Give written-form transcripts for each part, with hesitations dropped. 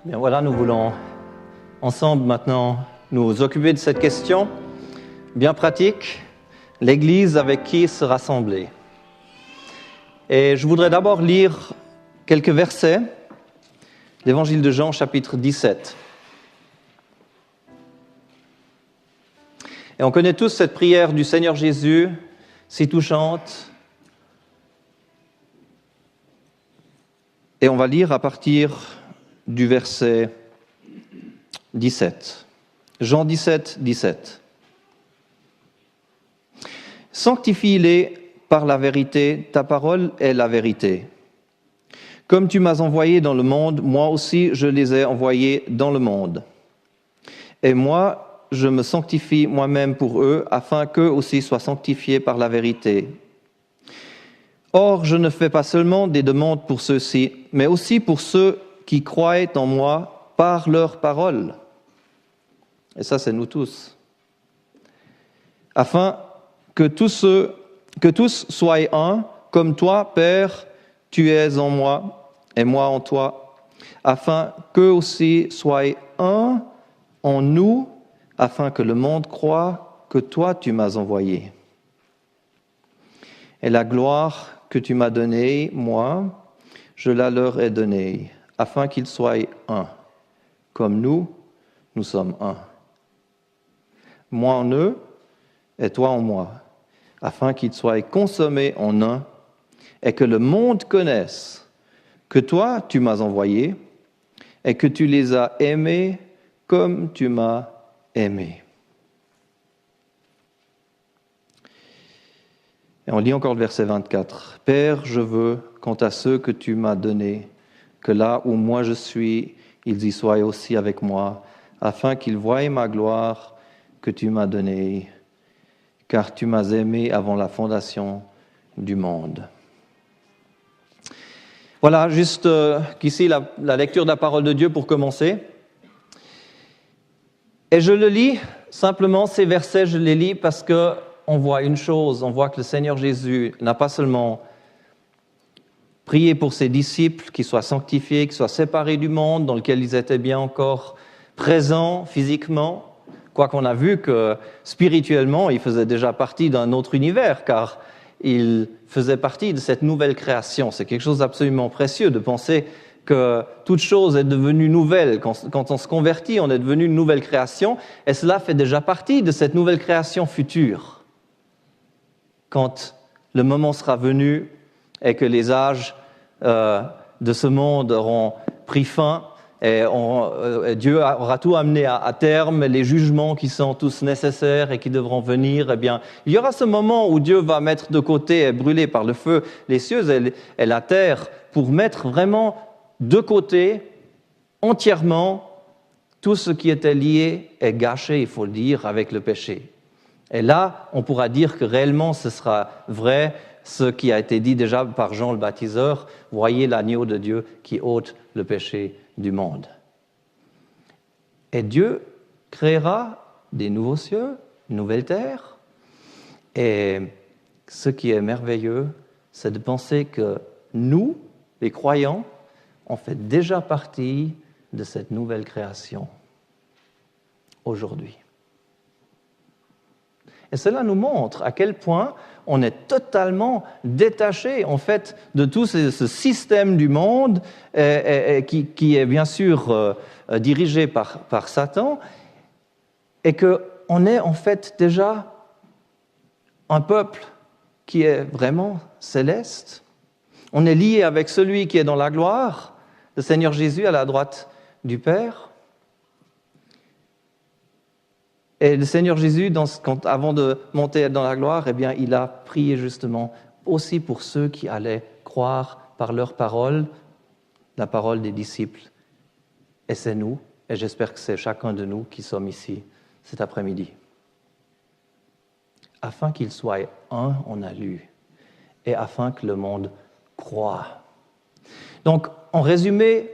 Bien voilà, nous voulons ensemble maintenant nous occuper de cette question bien pratique, l'Église avec qui se rassembler. Et je voudrais d'abord lire quelques versets d'Évangile de Jean, chapitre 17. Et on connaît tous cette prière du Seigneur Jésus, si touchante. Et on va lire à partir du verset 17. Jean 17, 17. Sanctifie-les par la vérité, ta parole est la vérité. Comme tu m'as envoyé dans le monde, moi aussi je les ai envoyés dans le monde. Et moi, je me sanctifie moi-même pour eux, afin qu'eux aussi soient sanctifiés par la vérité. Or, je ne fais pas seulement des demandes pour ceux-ci, mais aussi pour ceux qui croient en moi par leur parole. Et ça, c'est nous tous. Afin que tous soient un, comme toi, Père, tu es en moi et moi en toi, afin qu'eux aussi soient un en nous, afin que le monde croie que toi, tu m'as envoyé. Et la gloire que tu m'as donnée, moi, je la leur ai donnée, afin qu'ils soient un, comme nous sommes un. Moi en eux et toi en moi, afin qu'ils soient consommés en un, et que le monde connaisse que toi, tu m'as envoyé, et que tu les as aimés comme tu m'as aimé. Et on lit encore le verset 24. Père, je veux, quant à ceux que tu m'as donnés, que là où moi je suis, ils y soient aussi avec moi, afin qu'ils voient ma gloire que tu m'as donnée, car tu m'as aimé avant la fondation du monde. Voilà, juste qu'ici la lecture de la parole de Dieu pour commencer. Et je le lis, simplement ces versets, je les lis parce qu'on voit une chose, on voit que le Seigneur Jésus n'a pas seulement prié pour ses disciples, qu'ils soient sanctifiés, qu'ils soient séparés du monde dans lequel ils étaient bien encore présents physiquement, quoiqu'on a vu que spirituellement, ils faisaient déjà partie d'un autre univers, car ils faisaient partie de cette nouvelle création. C'est quelque chose d'absolument précieux de penser que toute chose est devenue nouvelle. Quand on se convertit, on est devenu une nouvelle création, et cela fait déjà partie de cette nouvelle création future. Quand le moment sera venu et que les âges de ce monde auront pris fin, et Dieu aura tout amené à terme, les jugements qui sont tous nécessaires et qui devront venir, eh bien, il y aura ce moment où Dieu va mettre de côté et brûler par le feu les cieux et la terre pour mettre vraiment de côté entièrement tout ce qui était lié et gâché, il faut le dire, avec le péché. Et là, on pourra dire que réellement ce sera vrai, ce qui a été dit déjà par Jean le baptiseur, « Voyez l'agneau de Dieu qui ôte le péché du monde. » Et Dieu créera des nouveaux cieux, une nouvelle terre. Et ce qui est merveilleux, c'est de penser que nous, les croyants, on fait déjà partie de cette nouvelle création aujourd'hui. Et cela nous montre à quel point on est totalement détaché, en fait, de tout ce système du monde qui est bien sûr dirigé par Satan, et qu'on est en fait déjà un peuple qui est vraiment céleste. On est lié avec celui qui est dans la gloire, le Seigneur Jésus à la droite du Père. Et le Seigneur Jésus, avant de monter dans la gloire, eh bien, il a prié justement aussi pour ceux qui allaient croire par leur parole, la parole des disciples. Et c'est nous, et j'espère que c'est chacun de nous qui sommes ici cet après-midi. Afin qu'ils soient un, on a lu, et afin que le monde croie. Donc, en résumé,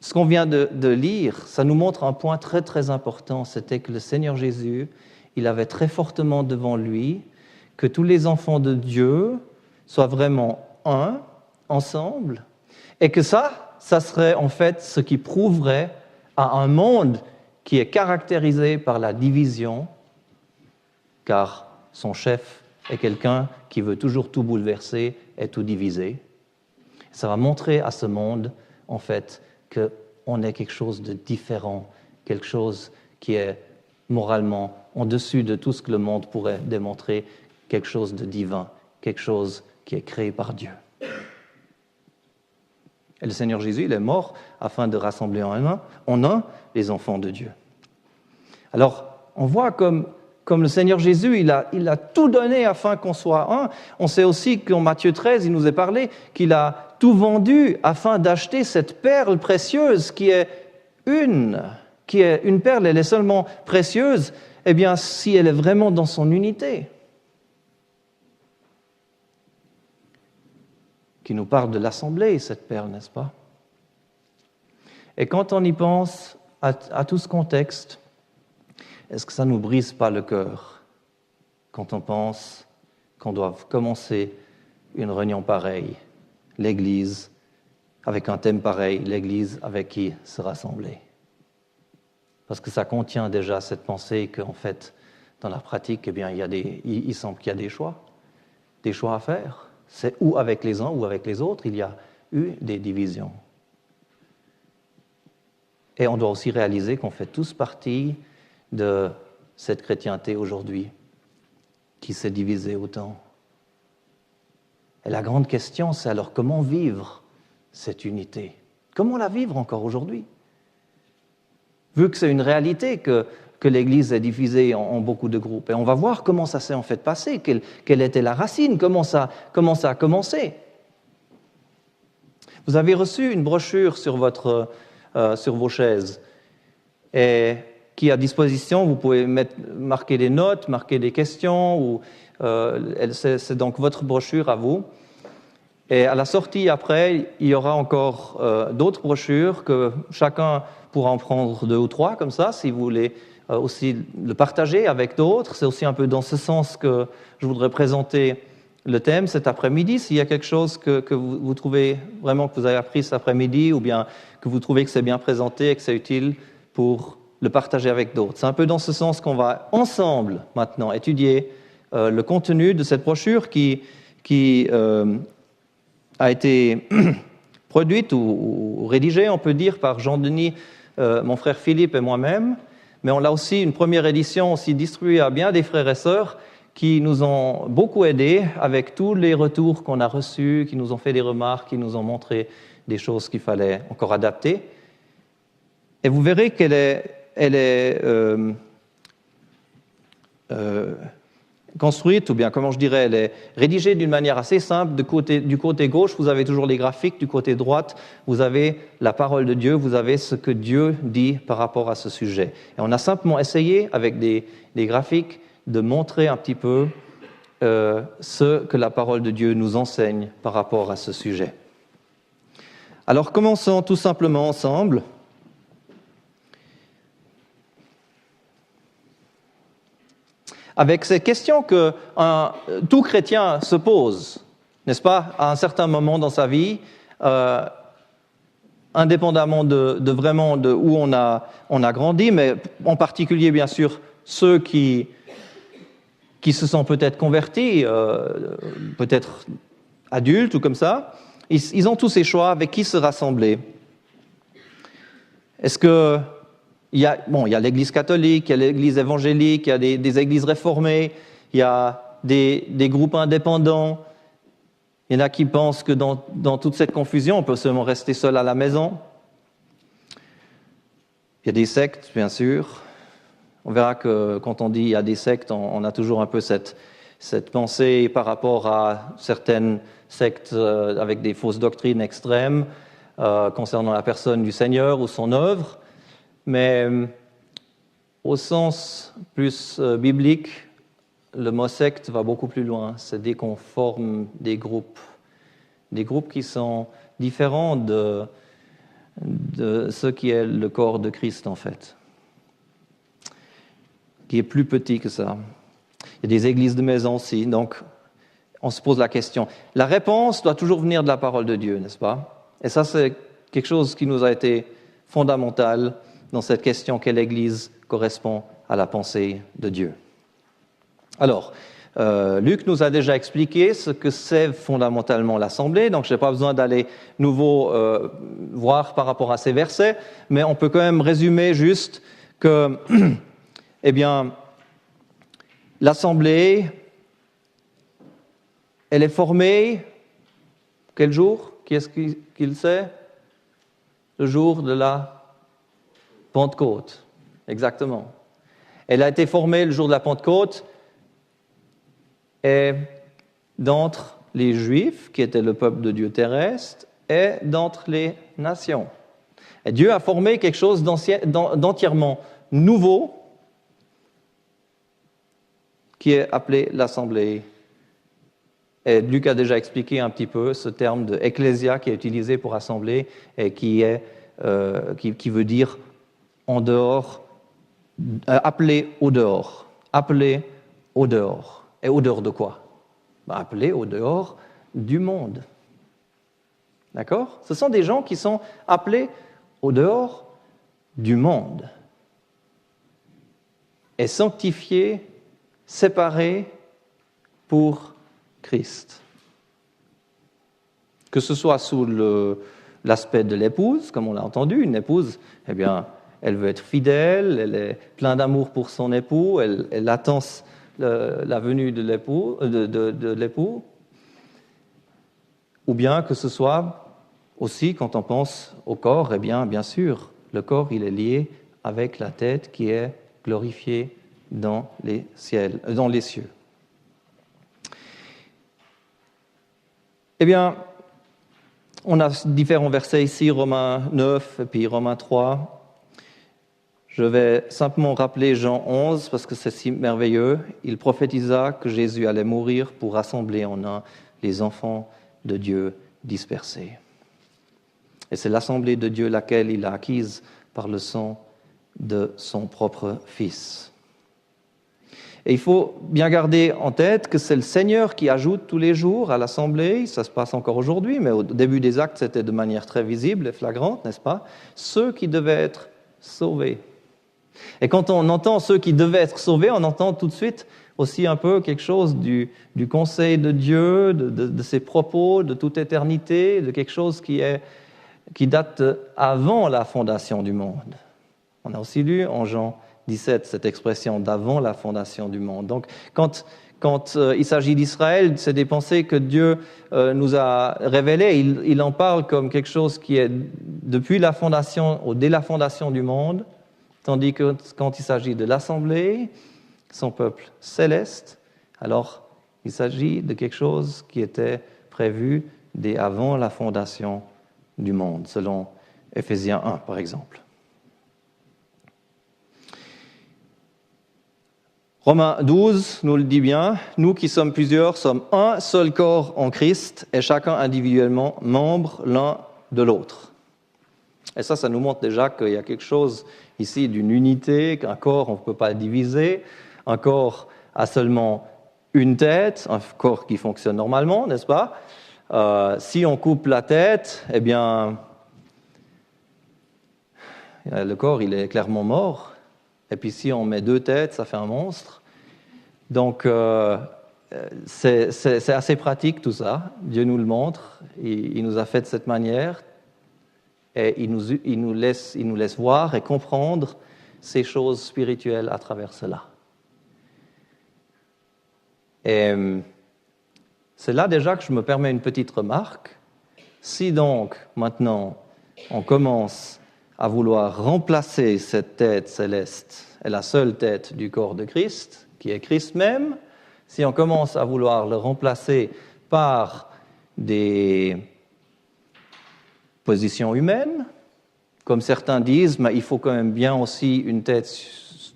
ce qu'on vient de lire, ça nous montre un point très très important, c'était que le Seigneur Jésus, il avait très fortement devant lui que tous les enfants de Dieu soient vraiment un, ensemble, et que ça serait en fait ce qui prouverait à un monde qui est caractérisé par la division, car son chef est quelqu'un qui veut toujours tout bouleverser et tout diviser. Ça va montrer à ce monde, en fait, qu'on est quelque chose de différent, quelque chose qui est moralement en dessus de tout ce que le monde pourrait démontrer, quelque chose de divin, quelque chose qui est créé par Dieu. Et le Seigneur Jésus, il est mort afin de rassembler en un les enfants de Dieu. Alors, on voit comme le Seigneur Jésus, il a tout donné afin qu'on soit un. On sait aussi qu'en Matthieu 13, il nous est parlé qu'il a tout vendu afin d'acheter cette perle précieuse qui est une perle, elle est seulement précieuse, eh bien, si elle est vraiment dans son unité. Qui nous parle de l'assemblée, cette perle, n'est-ce pas? Et quand on y pense à tout ce contexte, est-ce que ça ne nous brise pas le cœur quand on pense qu'on doit commencer une réunion pareille, l'Église, avec un thème pareil, l'Église avec qui se rassembler? Parce que ça contient déjà cette pensée qu'en fait, dans la pratique, eh bien, il semble qu'il y a des choix à faire. C'est ou avec les uns ou avec les autres, il y a eu des divisions. Et on doit aussi réaliser qu'on fait tous partie de cette chrétienté aujourd'hui qui s'est divisée autant. Et la grande question, c'est alors comment vivre cette unité? Comment la vivre encore aujourd'hui? Vu que c'est une réalité que l'Église est divisée en beaucoup de groupes. Et on va voir comment ça s'est en fait passé, quelle était la racine, comment ça a commencé. Vous avez reçu une brochure sur vos chaises et qui est à disposition. Vous pouvez marquer des notes, marquer des questions. C'est donc votre brochure à vous. Et à la sortie, après, il y aura encore d'autres brochures que chacun pourra en prendre 2 ou 3, comme ça, si vous voulez aussi le partager avec d'autres. C'est aussi un peu dans ce sens que je voudrais présenter le thème cet après-midi. S'il y a quelque chose que vous trouvez vraiment que vous avez appris cet après-midi ou bien que vous trouvez que c'est bien présenté et que c'est utile pour le partager avec d'autres. C'est un peu dans ce sens qu'on va ensemble maintenant étudier le contenu de cette brochure qui a été produite ou rédigée, on peut dire, par Jean-Denis, mon frère Philippe et moi-même. Mais on a aussi une première édition aussi distribuée à bien des frères et sœurs qui nous ont beaucoup aidés avec tous les retours qu'on a reçus, qui nous ont fait des remarques, qui nous ont montré des choses qu'il fallait encore adapter. Et vous verrez qu'elle est construite, ou bien comment je dirais, elle est rédigée d'une manière assez simple. Du côté gauche, vous avez toujours les graphiques, du côté droite, vous avez la parole de Dieu, vous avez ce que Dieu dit par rapport à ce sujet. Et on a simplement essayé, avec des graphiques, de montrer un petit peu ce que la parole de Dieu nous enseigne par rapport à ce sujet. Alors commençons tout simplement ensemble. Avec cette question que tout chrétien se pose, n'est-ce pas, à un certain moment dans sa vie, indépendamment de vraiment de où on a grandi, mais en particulier, bien sûr, ceux qui se sont peut-être convertis, peut-être adultes ou comme ça, ils ont tous ces choix avec qui se rassembler. Est-ce que il y a l'Église catholique, il y a l'Église évangélique, il y a des églises réformées, il y a des groupes indépendants. Il y en a qui pensent que dans toute cette confusion, on peut seulement rester seul à la maison. Il y a des sectes, bien sûr. On verra que quand on dit il y a des sectes, on a toujours un peu cette pensée par rapport à certaines sectes avec des fausses doctrines extrêmes concernant la personne du Seigneur ou son œuvre. Mais au sens plus biblique, le mot secte va beaucoup plus loin. C'est dès qu'on forme des groupes qui sont différents de ce qui est le corps de Christ en fait, qui est plus petit que ça. Il y a des églises de maison aussi, donc on se pose la question. La réponse doit toujours venir de la parole de Dieu, n'est-ce pas? Et ça, c'est quelque chose qui nous a été fondamental dans cette question quelle Église correspond à la pensée de Dieu. Alors, Luc nous a déjà expliqué ce que c'est fondamentalement l'Assemblée, donc je n'ai pas besoin d'aller nouveau voir par rapport à ces versets, mais on peut quand même résumer juste que, eh bien, l'Assemblée, elle est formée, quel jour? Qui est-ce qui le sait? Le jour de la Pentecôte, exactement. Elle a été formée le jour de la Pentecôte et d'entre les Juifs, qui étaient le peuple de Dieu terrestre, et d'entre les nations. Et Dieu a formé quelque chose d'entièrement nouveau, qui est appelé l'Assemblée. Et Luc a déjà expliqué un petit peu ce terme de ecclésia qui est utilisé pour assemblée et qui veut dire en dehors, appelé au dehors. Appelé au dehors. Et au dehors de quoi? Appelé au dehors du monde. D'accord? Ce sont des gens qui sont appelés au dehors du monde. Et sanctifiés, séparés pour Christ. Que ce soit sous l'aspect de l'épouse, comme on l'a entendu, une épouse, eh bien, elle veut être fidèle, elle est pleine d'amour pour son époux, elle attend la venue de l'époux, ou bien que ce soit aussi, quand on pense au corps, eh bien sûr, le corps, il est lié avec la tête qui est glorifiée dans les cieux. Eh bien, on a différents versets ici, Romains 9 et puis Romains 3. Je vais simplement rappeler Jean 11 parce que c'est si merveilleux. Il prophétisa que Jésus allait mourir pour rassembler en un les enfants de Dieu dispersés. Et c'est l'assemblée de Dieu laquelle il a acquise par le sang de son propre Fils. Et il faut bien garder en tête que c'est le Seigneur qui ajoute tous les jours à l'Assemblée, ça se passe encore aujourd'hui, mais au début des actes, c'était de manière très visible et flagrante, n'est-ce pas? Ceux qui devaient être sauvés. Et quand on entend ceux qui devaient être sauvés, on entend tout de suite aussi un peu quelque chose du conseil de Dieu, de ses propos, de toute éternité, de quelque chose qui date avant la fondation du monde. On a aussi lu en Jean 17 cette expression d'avant la fondation du monde. Donc, quand il s'agit d'Israël, c'est des pensées que Dieu nous a révélées. Il en parle comme quelque chose qui est depuis la fondation ou dès la fondation du monde, tandis que quand il s'agit de l'Assemblée, son peuple céleste, alors il s'agit de quelque chose qui était prévu dès avant la fondation du monde, selon Éphésiens 1, par exemple. Romains 12 nous le dit bien, nous qui sommes plusieurs sommes un seul corps en Christ et chacun individuellement membre l'un de l'autre. Et ça nous montre déjà qu'il y a quelque chose ici d'une unité, qu'un corps on ne peut pas le diviser, un corps a seulement une tête, un corps qui fonctionne normalement, n'est-ce pas? Si on coupe la tête, eh bien, le corps il est clairement mort. Et puis si on met deux têtes, ça fait un monstre. Donc c'est assez pratique tout ça. Dieu nous le montre, il nous a fait de cette manière et il nous laisse voir et comprendre ces choses spirituelles à travers cela. Et c'est là déjà que je me permets une petite remarque. Si donc maintenant on commence à vouloir remplacer cette tête céleste et la seule tête du corps de Christ, qui est Christ même, si on commence à vouloir le remplacer par des positions humaines, comme certains disent, mais il faut quand même bien aussi une tête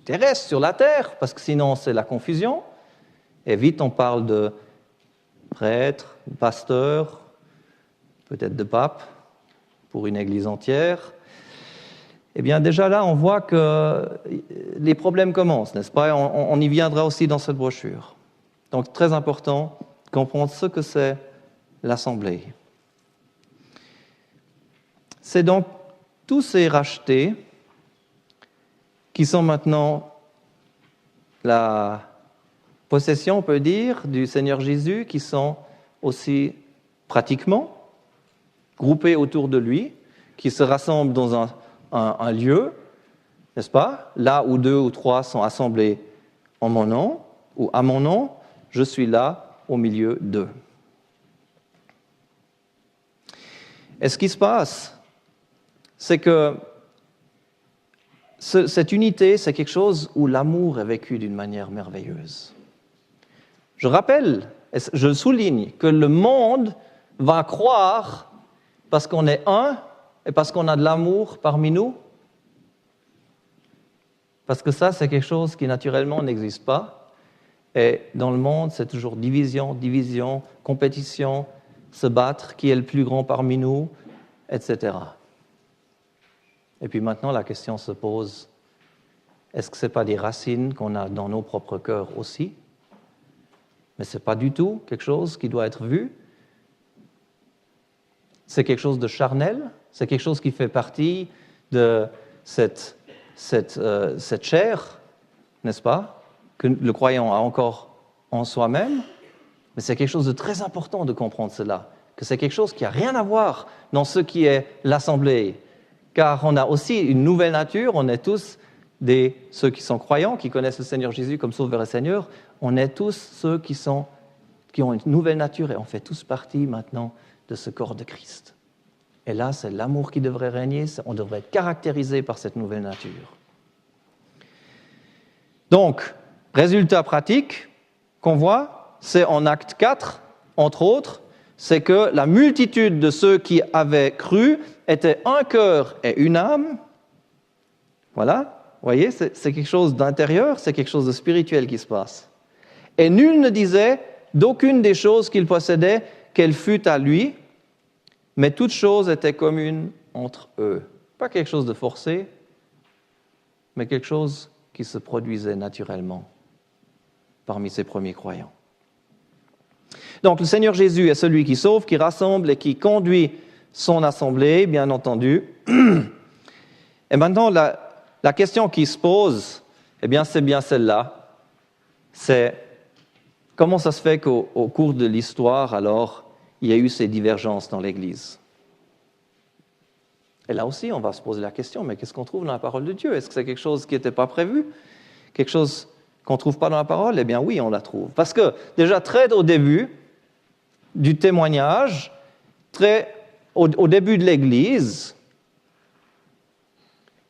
terrestre sur la terre, parce que sinon c'est la confusion, et vite on parle de prêtre, de pasteur, peut-être de pape, pour une église entière. Eh bien, déjà là, on voit que les problèmes commencent, n'est-ce pas? On y viendra aussi dans cette brochure. Donc, très important de comprendre ce que c'est l'Assemblée. C'est donc tous ces rachetés qui sont maintenant la possession, on peut dire, du Seigneur Jésus, qui sont aussi pratiquement groupés autour de lui, qui se rassemblent dans un lieu, n'est-ce pas? Là où 2 ou 3 sont assemblés en mon nom, ou à mon nom, je suis là au milieu d'eux. Et ce qui se passe, c'est que cette unité, c'est quelque chose où l'amour est vécu d'une manière merveilleuse. Je rappelle, je souligne que le monde va croire, parce qu'on est un et parce qu'on a de l'amour parmi nous, parce que ça, c'est quelque chose qui naturellement n'existe pas. Et dans le monde, c'est toujours division, compétition, se battre, qui est le plus grand parmi nous, etc. Et puis maintenant, la question se pose, est-ce que ce n'est pas des racines qu'on a dans nos propres cœurs aussi? Mais ce n'est pas du tout quelque chose qui doit être vu. C'est quelque chose de charnel, c'est quelque chose qui fait partie de cette chair, n'est-ce pas, que le croyant a encore en soi-même. Mais c'est quelque chose de très important de comprendre cela, que c'est quelque chose qui n'a rien à voir dans ce qui est l'Assemblée. Car on a aussi une nouvelle nature, on est tous ceux qui sont croyants, qui connaissent le Seigneur Jésus comme Sauveur et Seigneur, on est tous ceux qui ont une nouvelle nature et on fait tous partie maintenant de ce corps de Christ. Et là, c'est l'amour qui devrait régner, on devrait être caractérisé par cette nouvelle nature. Donc, résultat pratique qu'on voit, c'est en acte 4, entre autres, c'est que la multitude de ceux qui avaient cru était un cœur et une âme. Voilà, vous voyez, c'est quelque chose d'intérieur, c'est quelque chose de spirituel qui se passe. Et nul ne disait d'aucune des choses qu'il possédait qu'elle fût à lui, mais toute chose était commune entre eux. Pas quelque chose de forcé, mais quelque chose qui se produisait naturellement parmi ces premiers croyants. Donc le Seigneur Jésus est celui qui sauve, qui rassemble et qui conduit son assemblée, bien entendu. Et maintenant, la question qui se pose, eh bien, c'est bien celle-là. C'est comment ça se fait qu'au cours de l'histoire, alors, il y a eu ces divergences dans l'Église? Et là aussi, on va se poser la question, mais qu'est-ce qu'on trouve dans la parole de Dieu? Est-ce que c'est quelque chose qui n'était pas prévu? Quelque chose qu'on ne trouve pas dans la parole? Eh bien oui, on la trouve. Parce que déjà très au début du témoignage, au début de l'Église,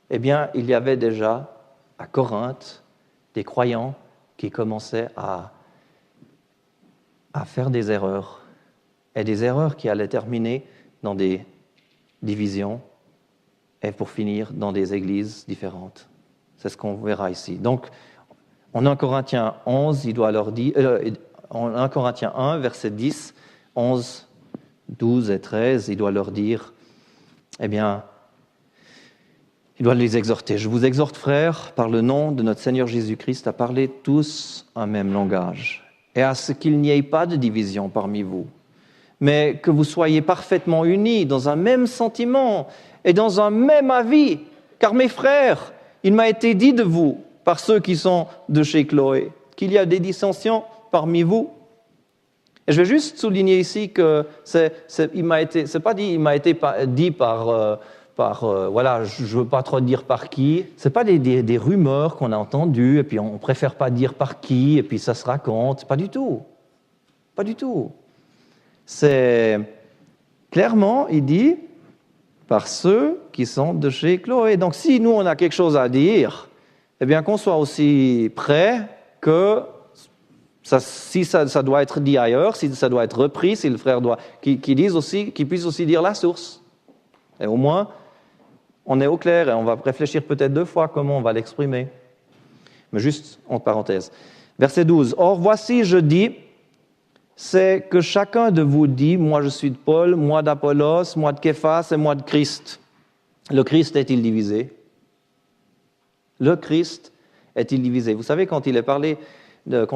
eh bien, il y avait déjà à Corinthe des croyants qui commençaient à faire des erreurs, et des erreurs qui allaient terminer dans des divisions et pour finir dans des églises différentes. C'est ce qu'on verra ici. Donc, en 1 Corinthiens 11, il doit leur dire, en 1 Corinthiens 1, versets 10, 11, 12 et 13, il doit leur dire, eh bien, il doit les exhorter. Je vous exhorte, frères, par le nom de notre Seigneur Jésus-Christ, à parler tous un même langage, et à ce qu'il n'y ait pas de division parmi vous, mais que vous soyez parfaitement unis dans un même sentiment et dans un même avis. Car mes frères, il m'a été dit de vous, par ceux qui sont de chez Chloé, qu'il y a des dissensions parmi vous. Et je vais juste souligner ici que il m'a été dit par voilà, je ne veux pas trop dire par qui. Ce n'est pas des rumeurs qu'on a entendues, et puis on ne préfère pas dire par qui, et puis ça se raconte. Pas du tout. Pas du tout. C'est clairement, il dit, par ceux qui sont de chez Chloé. Donc si nous, on a quelque chose à dire, eh bien qu'on soit aussi prêt que si ça doit être dit ailleurs, si ça doit être repris, si le frère doit, qu'il puisse aussi dire la source. Et au moins, on est au clair et on va réfléchir peut-être 2 fois comment on va l'exprimer. Mais juste entre parenthèses. Verset 12. « Or, voici, je dis, c'est que chacun de vous dit, moi je suis de Paul, moi d'Apollos, moi de Képhas et moi de Christ. » Le Christ est-il divisé? Le Christ est-il divisé? Vous savez, quand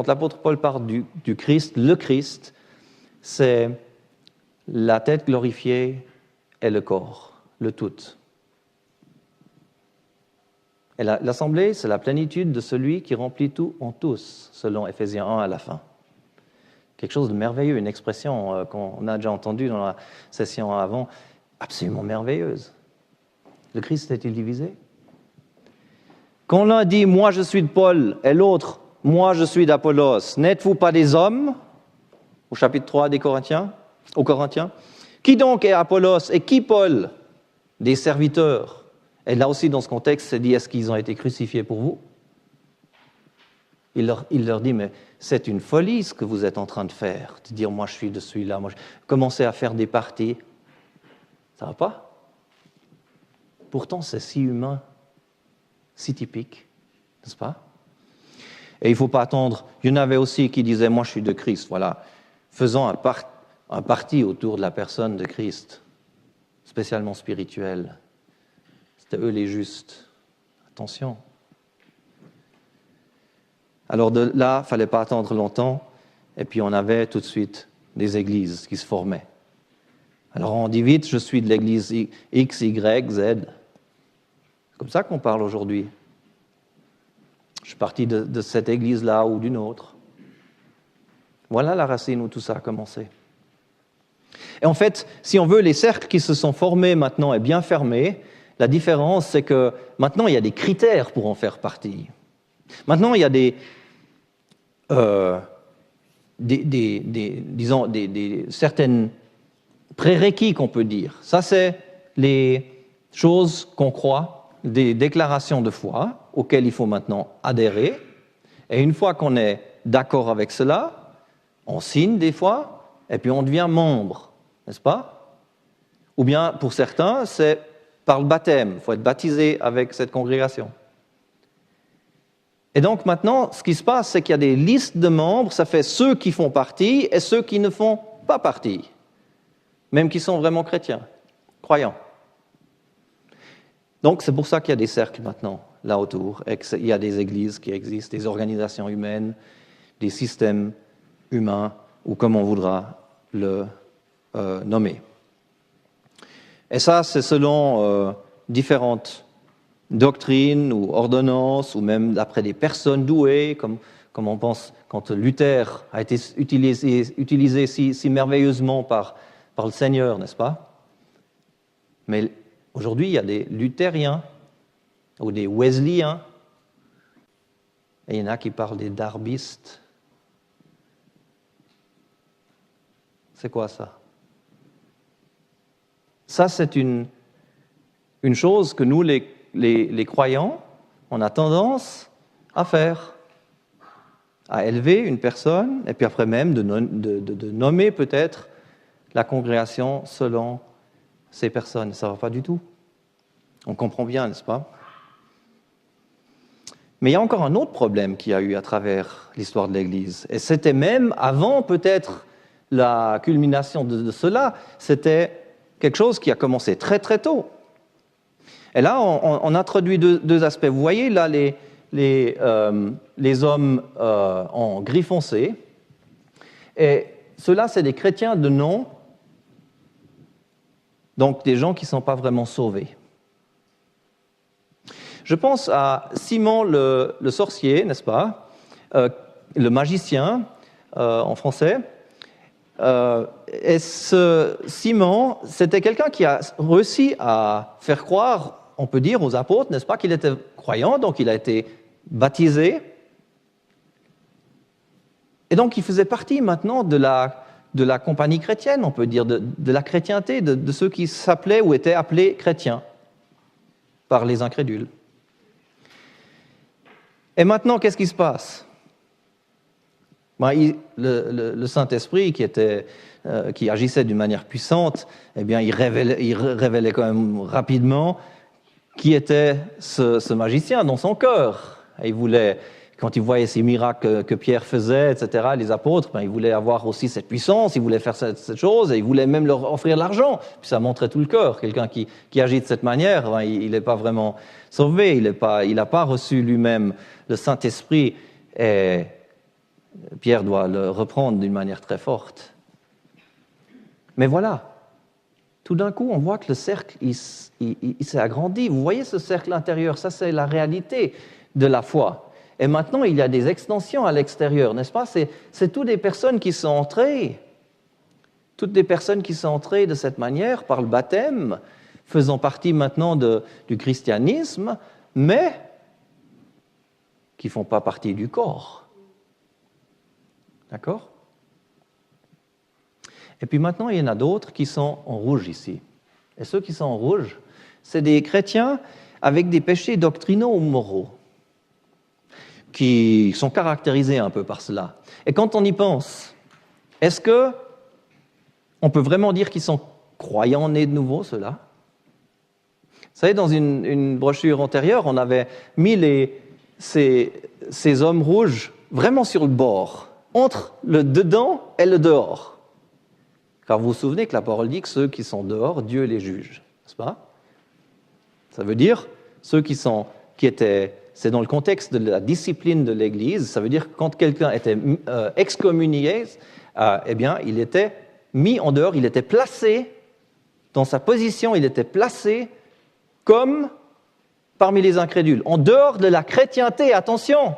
l'apôtre Paul parle du Christ, le Christ, c'est la tête glorifiée et le corps, le tout. Et l'assemblée, c'est la plénitude de celui qui remplit tout en tous, selon Éphésiens 1 à la fin. Quelque chose de merveilleux, une expression qu'on a déjà entendue dans la session avant, absolument merveilleuse. Le Christ est-il divisé? Quand l'un dit « moi je suis de Paul » et l'autre « moi je suis d'Apollos », n'êtes-vous pas des hommes? Au chapitre 3 aux Corinthiens. Qui donc est Apollos et qui Paul? Des serviteurs. Et là aussi, dans ce contexte, c'est dit, est-ce qu'ils ont été crucifiés pour vous? Il leur dit, mais c'est une folie ce que vous êtes en train de faire, de dire, moi je suis de celui-là, commencez à faire des parties. Ça ne va pas? Pourtant, c'est si humain, si typique, n'est-ce pas? Et il ne faut pas attendre. Il y en avait aussi qui disaient, moi je suis de Christ, voilà, faisant un parti autour de la personne de Christ, spécialement spirituel. C'était eux les justes. Attention. Alors de là, il ne fallait pas attendre longtemps, et puis on avait tout de suite des églises qui se formaient. Alors on dit vite, je suis de l'église X, Y, Z. C'est comme ça qu'on parle aujourd'hui. Je suis parti de cette église-là ou d'une autre. Voilà la racine où tout ça a commencé. Et en fait, si on veut, les cercles qui se sont formés maintenant et bien fermés, la différence, c'est que maintenant, il y a des critères pour en faire partie. Maintenant, il y a des certaines prérequis qu'on peut dire. Ça, c'est les choses qu'on croit, des déclarations de foi auxquelles il faut maintenant adhérer. Et une fois qu'on est d'accord avec cela, on signe des fois, et puis on devient membre, n'est-ce pas? Ou bien, pour certains, c'est par le baptême. Il faut être baptisé avec cette congrégation. Et donc maintenant, ce qui se passe, c'est qu'il y a des listes de membres, ça fait ceux qui font partie et ceux qui ne font pas partie, même qui sont vraiment chrétiens, croyants. Donc c'est pour ça qu'il y a des cercles maintenant, là autour, et qu'il y a des églises qui existent, des organisations humaines, des systèmes humains, ou comme on voudra le nommer. Et ça, c'est selon différentes doctrines ou ordonnances, ou même d'après des personnes douées, comme on pense quand Luther a été utilisé si merveilleusement par le Seigneur, n'est-ce pas? Mais aujourd'hui, il y a des luthériens ou des wesleyens, et il y en a qui parlent des darbistes. C'est quoi ça? Ça, c'est une chose que nous, les croyants, on a tendance à faire, à élever une personne, et puis après même de nommer peut-être la congrégation selon ces personnes. Ça ne va pas du tout. On comprend bien, n'est-ce pas? Mais il y a encore un autre problème qu'il y a eu à travers l'histoire de l'Église, et c'était même avant peut-être la culmination de cela, c'était quelque chose qui a commencé très très tôt. Et là, on introduit deux aspects. Vous voyez là les hommes en gris foncé, et ceux-là, c'est des chrétiens de nom, donc des gens qui ne sont pas vraiment sauvés. Je pense à Simon le sorcier, n'est-ce pas, le magicien en français. Et ce Simon, c'était quelqu'un qui a réussi à faire croire, on peut dire, aux apôtres, n'est-ce pas, qu'il était croyant, donc il a été baptisé. Et donc il faisait partie maintenant de la compagnie chrétienne, on peut dire, de la chrétienté, de ceux qui s'appelaient ou étaient appelés chrétiens par les incrédules. Et maintenant, qu'est-ce qui se passe? Le Saint-Esprit qui agissait d'une manière puissante, eh bien, il révélait quand même rapidement qui était ce magicien dans son cœur. Et il voulait, quand il voyait ces miracles que Pierre faisait, etc., les apôtres, il voulait avoir aussi cette puissance, il voulait faire cette chose, et il voulait même leur offrir l'argent. Puis ça montrait tout le cœur. Quelqu'un qui agit de cette manière, il n'est pas vraiment sauvé, il n'a pas reçu lui-même le Saint-Esprit, et Pierre doit le reprendre d'une manière très forte. Mais voilà, tout d'un coup, on voit que le cercle, il s'est agrandi. Vous voyez ce cercle intérieur, ça c'est la réalité de la foi. Et maintenant, il y a des extensions à l'extérieur, n'est-ce pas? C'est toutes des personnes qui sont entrées, toutes des personnes qui sont entrées de cette manière par le baptême, faisant partie maintenant du christianisme, mais qui ne font pas partie du corps. D'accord? Et puis maintenant, il y en a d'autres qui sont en rouge ici. Et ceux qui sont en rouge, c'est des chrétiens avec des péchés doctrinaux ou moraux, qui sont caractérisés un peu par cela. Et quand on y pense, est-ce qu'on peut vraiment dire qu'ils sont croyants nés de nouveau, ceux-là? Vous savez, dans une brochure antérieure, on avait mis ces hommes rouges vraiment sur le bord, entre le dedans et le dehors. Car vous vous souvenez que la parole dit que ceux qui sont dehors, Dieu les juge, n'est-ce pas? Ça veut dire ceux qui étaient, c'est dans le contexte de la discipline de l'Église, ça veut dire que quand quelqu'un était excommunié, eh bien, il était mis en dehors, il était placé dans sa position, il était placé comme parmi les incrédules, en dehors de la chrétienté, attention.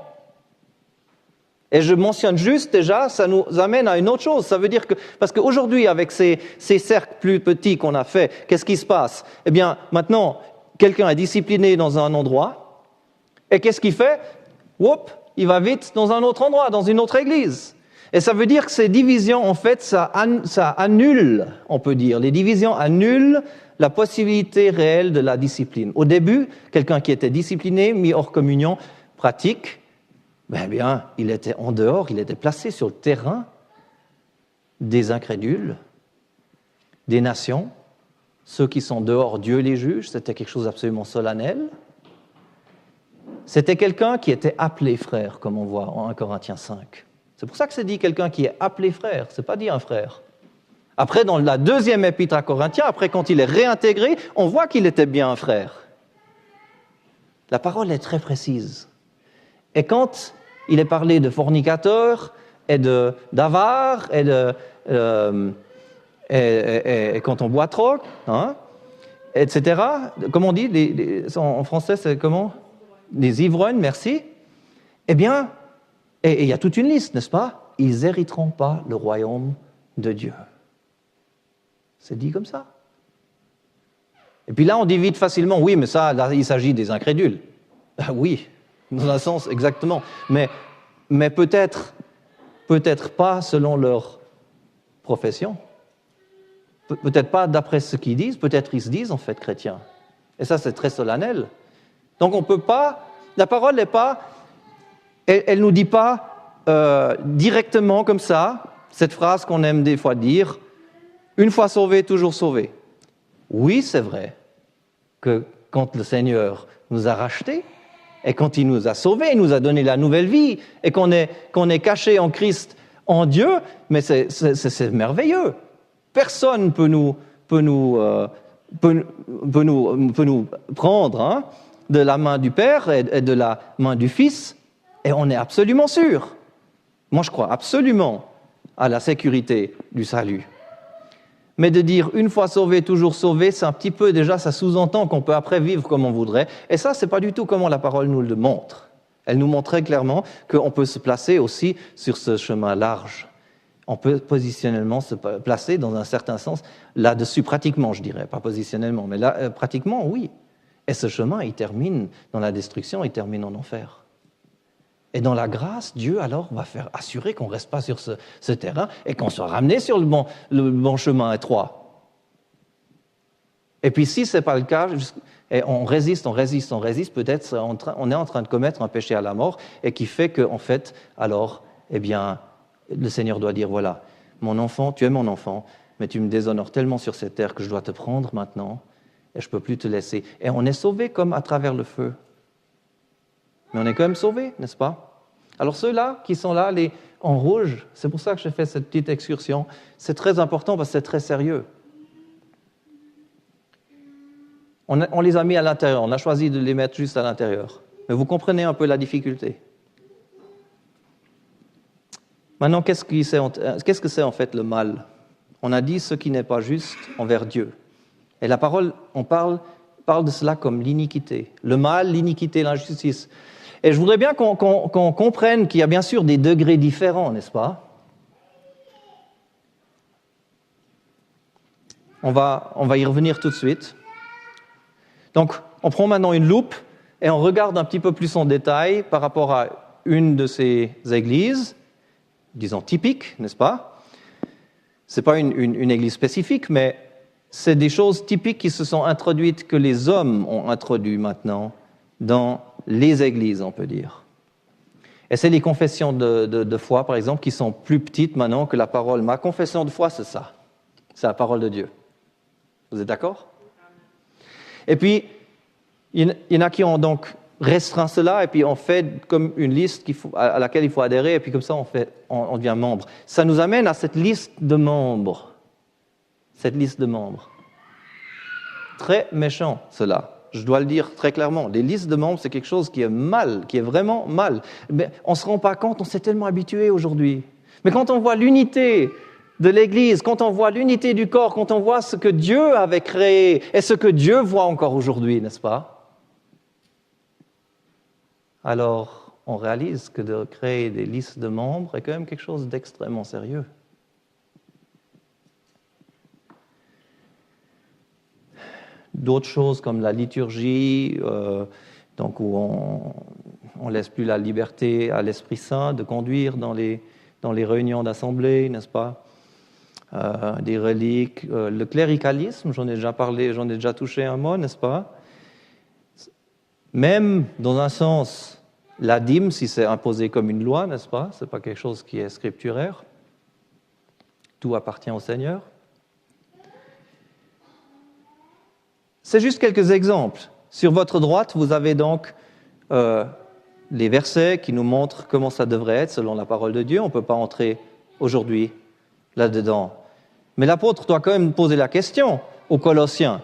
Et je mentionne juste déjà, ça nous amène à une autre chose. Ça veut dire que, parce qu'aujourd'hui, avec ces cercles plus petits qu'on a fait, qu'est-ce qui se passe? Eh bien, maintenant, quelqu'un est discipliné dans un endroit, et qu'est-ce qu'il fait? Whoop, il va vite dans un autre endroit, dans une autre église. Et ça veut dire que ces divisions, en fait, ça annule, on peut dire, les divisions annulent la possibilité réelle de la discipline. Au début, quelqu'un qui était discipliné, mis hors communion, pratique, ben bien, il était en dehors, il était placé sur le terrain des incrédules, des nations. Ceux qui sont dehors, Dieu les juge, c'était quelque chose d'absolument solennel. C'était quelqu'un qui était appelé frère, comme on voit en 1 Corinthiens 5. C'est pour ça que c'est dit quelqu'un qui est appelé frère, c'est pas dit un frère. Après, dans la deuxième épître à Corinthiens, après quand il est réintégré, on voit qu'il était bien un frère. La parole est très précise. Et quand il est parlé de fornicateur et d'avare et quand on boit trop, hein, etc. Comment on dit en français, c'est comment? Des ivrognes, merci. Eh bien, et il y a toute une liste, n'est-ce pas? Ils n'hériteront pas le royaume de Dieu. C'est dit comme ça. Et puis là, on dit vite facilement, oui, mais ça, là, il s'agit des incrédules. Ah, oui, dans un sens, exactement. Mais peut-être pas selon leur profession. Peut-être pas d'après ce qu'ils disent, peut-être ils se disent en fait chrétiens. Et ça, c'est très solennel. Donc on ne peut pas, la parole n'est pas, elle ne nous dit pas directement comme ça, cette phrase qu'on aime des fois dire, une fois sauvé, toujours sauvé. Oui, c'est vrai que quand le Seigneur nous a rachetés, et quand il nous a sauvés, il nous a donné la nouvelle vie, et qu'on est caché en Christ, en Dieu, mais c'est merveilleux. Personne peut nous prendre hein, de la main du Père et de la main du Fils, et on est absolument sûr. Moi, je crois absolument à la sécurité du salut. Mais de dire une fois sauvé, toujours sauvé, c'est un petit peu déjà, ça sous-entend qu'on peut après vivre comme on voudrait. Et ça, c'est pas du tout comment la parole nous le montre. Elle nous montre très clairement qu'on peut se placer aussi sur ce chemin large. On peut positionnellement se placer dans un certain sens là-dessus, pratiquement, je dirais, pas positionnellement, mais là, pratiquement, oui. Et ce chemin, il termine dans la destruction, il termine en enfer. Et dans la grâce, Dieu alors va faire assurer qu'on ne reste pas sur ce terrain et qu'on soit ramené sur le bon chemin étroit. Et puis si ce n'est pas le cas, et on résiste, peut-être on est en train de commettre un péché à la mort et qui fait qu'en fait, alors, eh bien, le Seigneur doit dire, voilà, mon enfant, tu es mon enfant, mais tu me déshonores tellement sur cette terre que je dois te prendre maintenant et je ne peux plus te laisser. Et on est sauvé comme à travers le feu. Mais on est quand même sauvés, n'est-ce pas? Alors ceux-là qui sont là, en rouge, c'est pour ça que j'ai fait cette petite excursion, c'est très important parce que c'est très sérieux. On les a mis à l'intérieur, on a choisi de les mettre juste à l'intérieur. Mais vous comprenez un peu la difficulté. Maintenant, qu'est-ce que c'est en fait le mal? On a dit ce qui n'est pas juste envers Dieu. Et la parole, on parle de cela comme l'iniquité. Le mal, l'iniquité, l'injustice. Et je voudrais bien qu'on comprenne qu'il y a bien sûr des degrés différents, n'est-ce pas? On va y revenir tout de suite. Donc, on prend maintenant une loupe et on regarde un petit peu plus en détail par rapport à une de ces églises, disons typiques, n'est-ce pas? Ce n'est pas une église spécifique, mais c'est des choses typiques qui se sont introduites, que les hommes ont introduites maintenant dans les églises, on peut dire. Et c'est les confessions de foi, par exemple, qui sont plus petites maintenant que la parole. Ma confession de foi, c'est ça. C'est la parole de Dieu. Vous êtes d'accord? Et puis, il y en a qui ont donc restreint cela, et puis on fait comme une liste à laquelle il faut adhérer, et puis comme ça, on devient membre. Ça nous amène à cette liste de membres. Cette liste de membres. Très méchant, cela. Je dois le dire très clairement. Les listes de membres, c'est quelque chose qui est mal, qui est vraiment mal. Mais on ne se rend pas compte, on s'est tellement habitué aujourd'hui. Mais quand on voit l'unité de l'Église, quand on voit l'unité du corps, quand on voit ce que Dieu avait créé et ce que Dieu voit encore aujourd'hui, n'est-ce pas? Alors, on réalise que de créer des listes de membres est quand même quelque chose d'extrêmement sérieux. D'autres choses comme la liturgie, donc où on laisse plus la liberté à l'Esprit Saint de conduire dans les réunions d'assemblée, n'est-ce pas? Des reliques, le cléricalisme, j'en ai déjà parlé, j'en ai déjà touché un mot, n'est-ce pas? Même dans un sens, la dîme, si c'est imposé comme une loi, n'est-ce pas? C'est pas quelque chose qui est scripturaire. Tout appartient au Seigneur. C'est juste quelques exemples. Sur votre droite, vous avez donc les versets qui nous montrent comment ça devrait être selon la parole de Dieu. On ne peut pas entrer aujourd'hui là-dedans. Mais l'apôtre doit quand même poser la question aux Colossiens,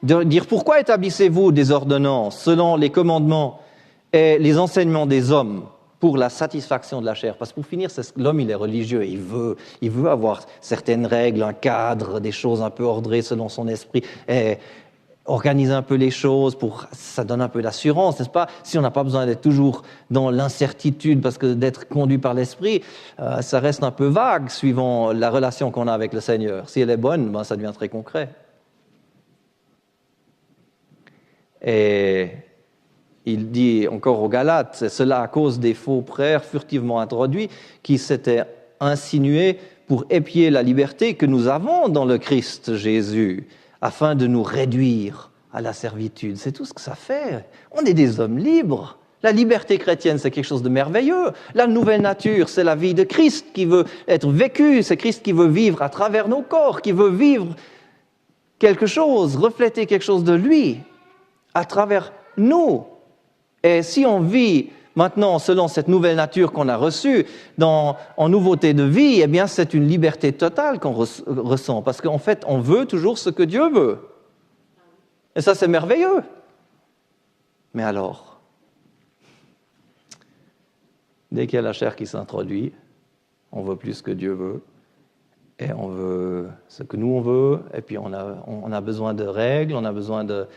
de dire pourquoi établissez-vous des ordonnances selon les commandements et les enseignements des hommes pour la satisfaction de la chair? Parce que pour finir, l'homme il est religieux, il veut avoir certaines règles, un cadre, des choses un peu ordrées selon son esprit, et organiser un peu les choses, ça donne un peu d'assurance, n'est-ce pas? Si on n'a pas besoin d'être toujours dans l'incertitude, parce que d'être conduit par l'Esprit, ça reste un peu vague suivant la relation qu'on a avec le Seigneur. Si elle est bonne, ça devient très concret. Et il dit encore aux Galates, c'est cela à cause des faux prêtres furtivement introduits qui s'étaient insinués pour épier la liberté que nous avons dans le Christ Jésus, afin de nous réduire à la servitude. C'est tout ce que ça fait. On est des hommes libres. La liberté chrétienne, c'est quelque chose de merveilleux. La nouvelle nature, c'est la vie de Christ qui veut être vécue. C'est Christ qui veut vivre à travers nos corps, qui veut vivre quelque chose, refléter quelque chose de lui à travers nous. Et si on vit maintenant selon cette nouvelle nature qu'on a reçue en nouveauté de vie, eh bien c'est une liberté totale qu'on ressent, parce qu'en fait on veut toujours ce que Dieu veut. Et ça c'est merveilleux. Mais alors, dès qu'il y a la chair qui s'introduit, on veut plus ce que Dieu veut, et on veut ce que nous on veut, et puis on a besoin de règles, on a besoin de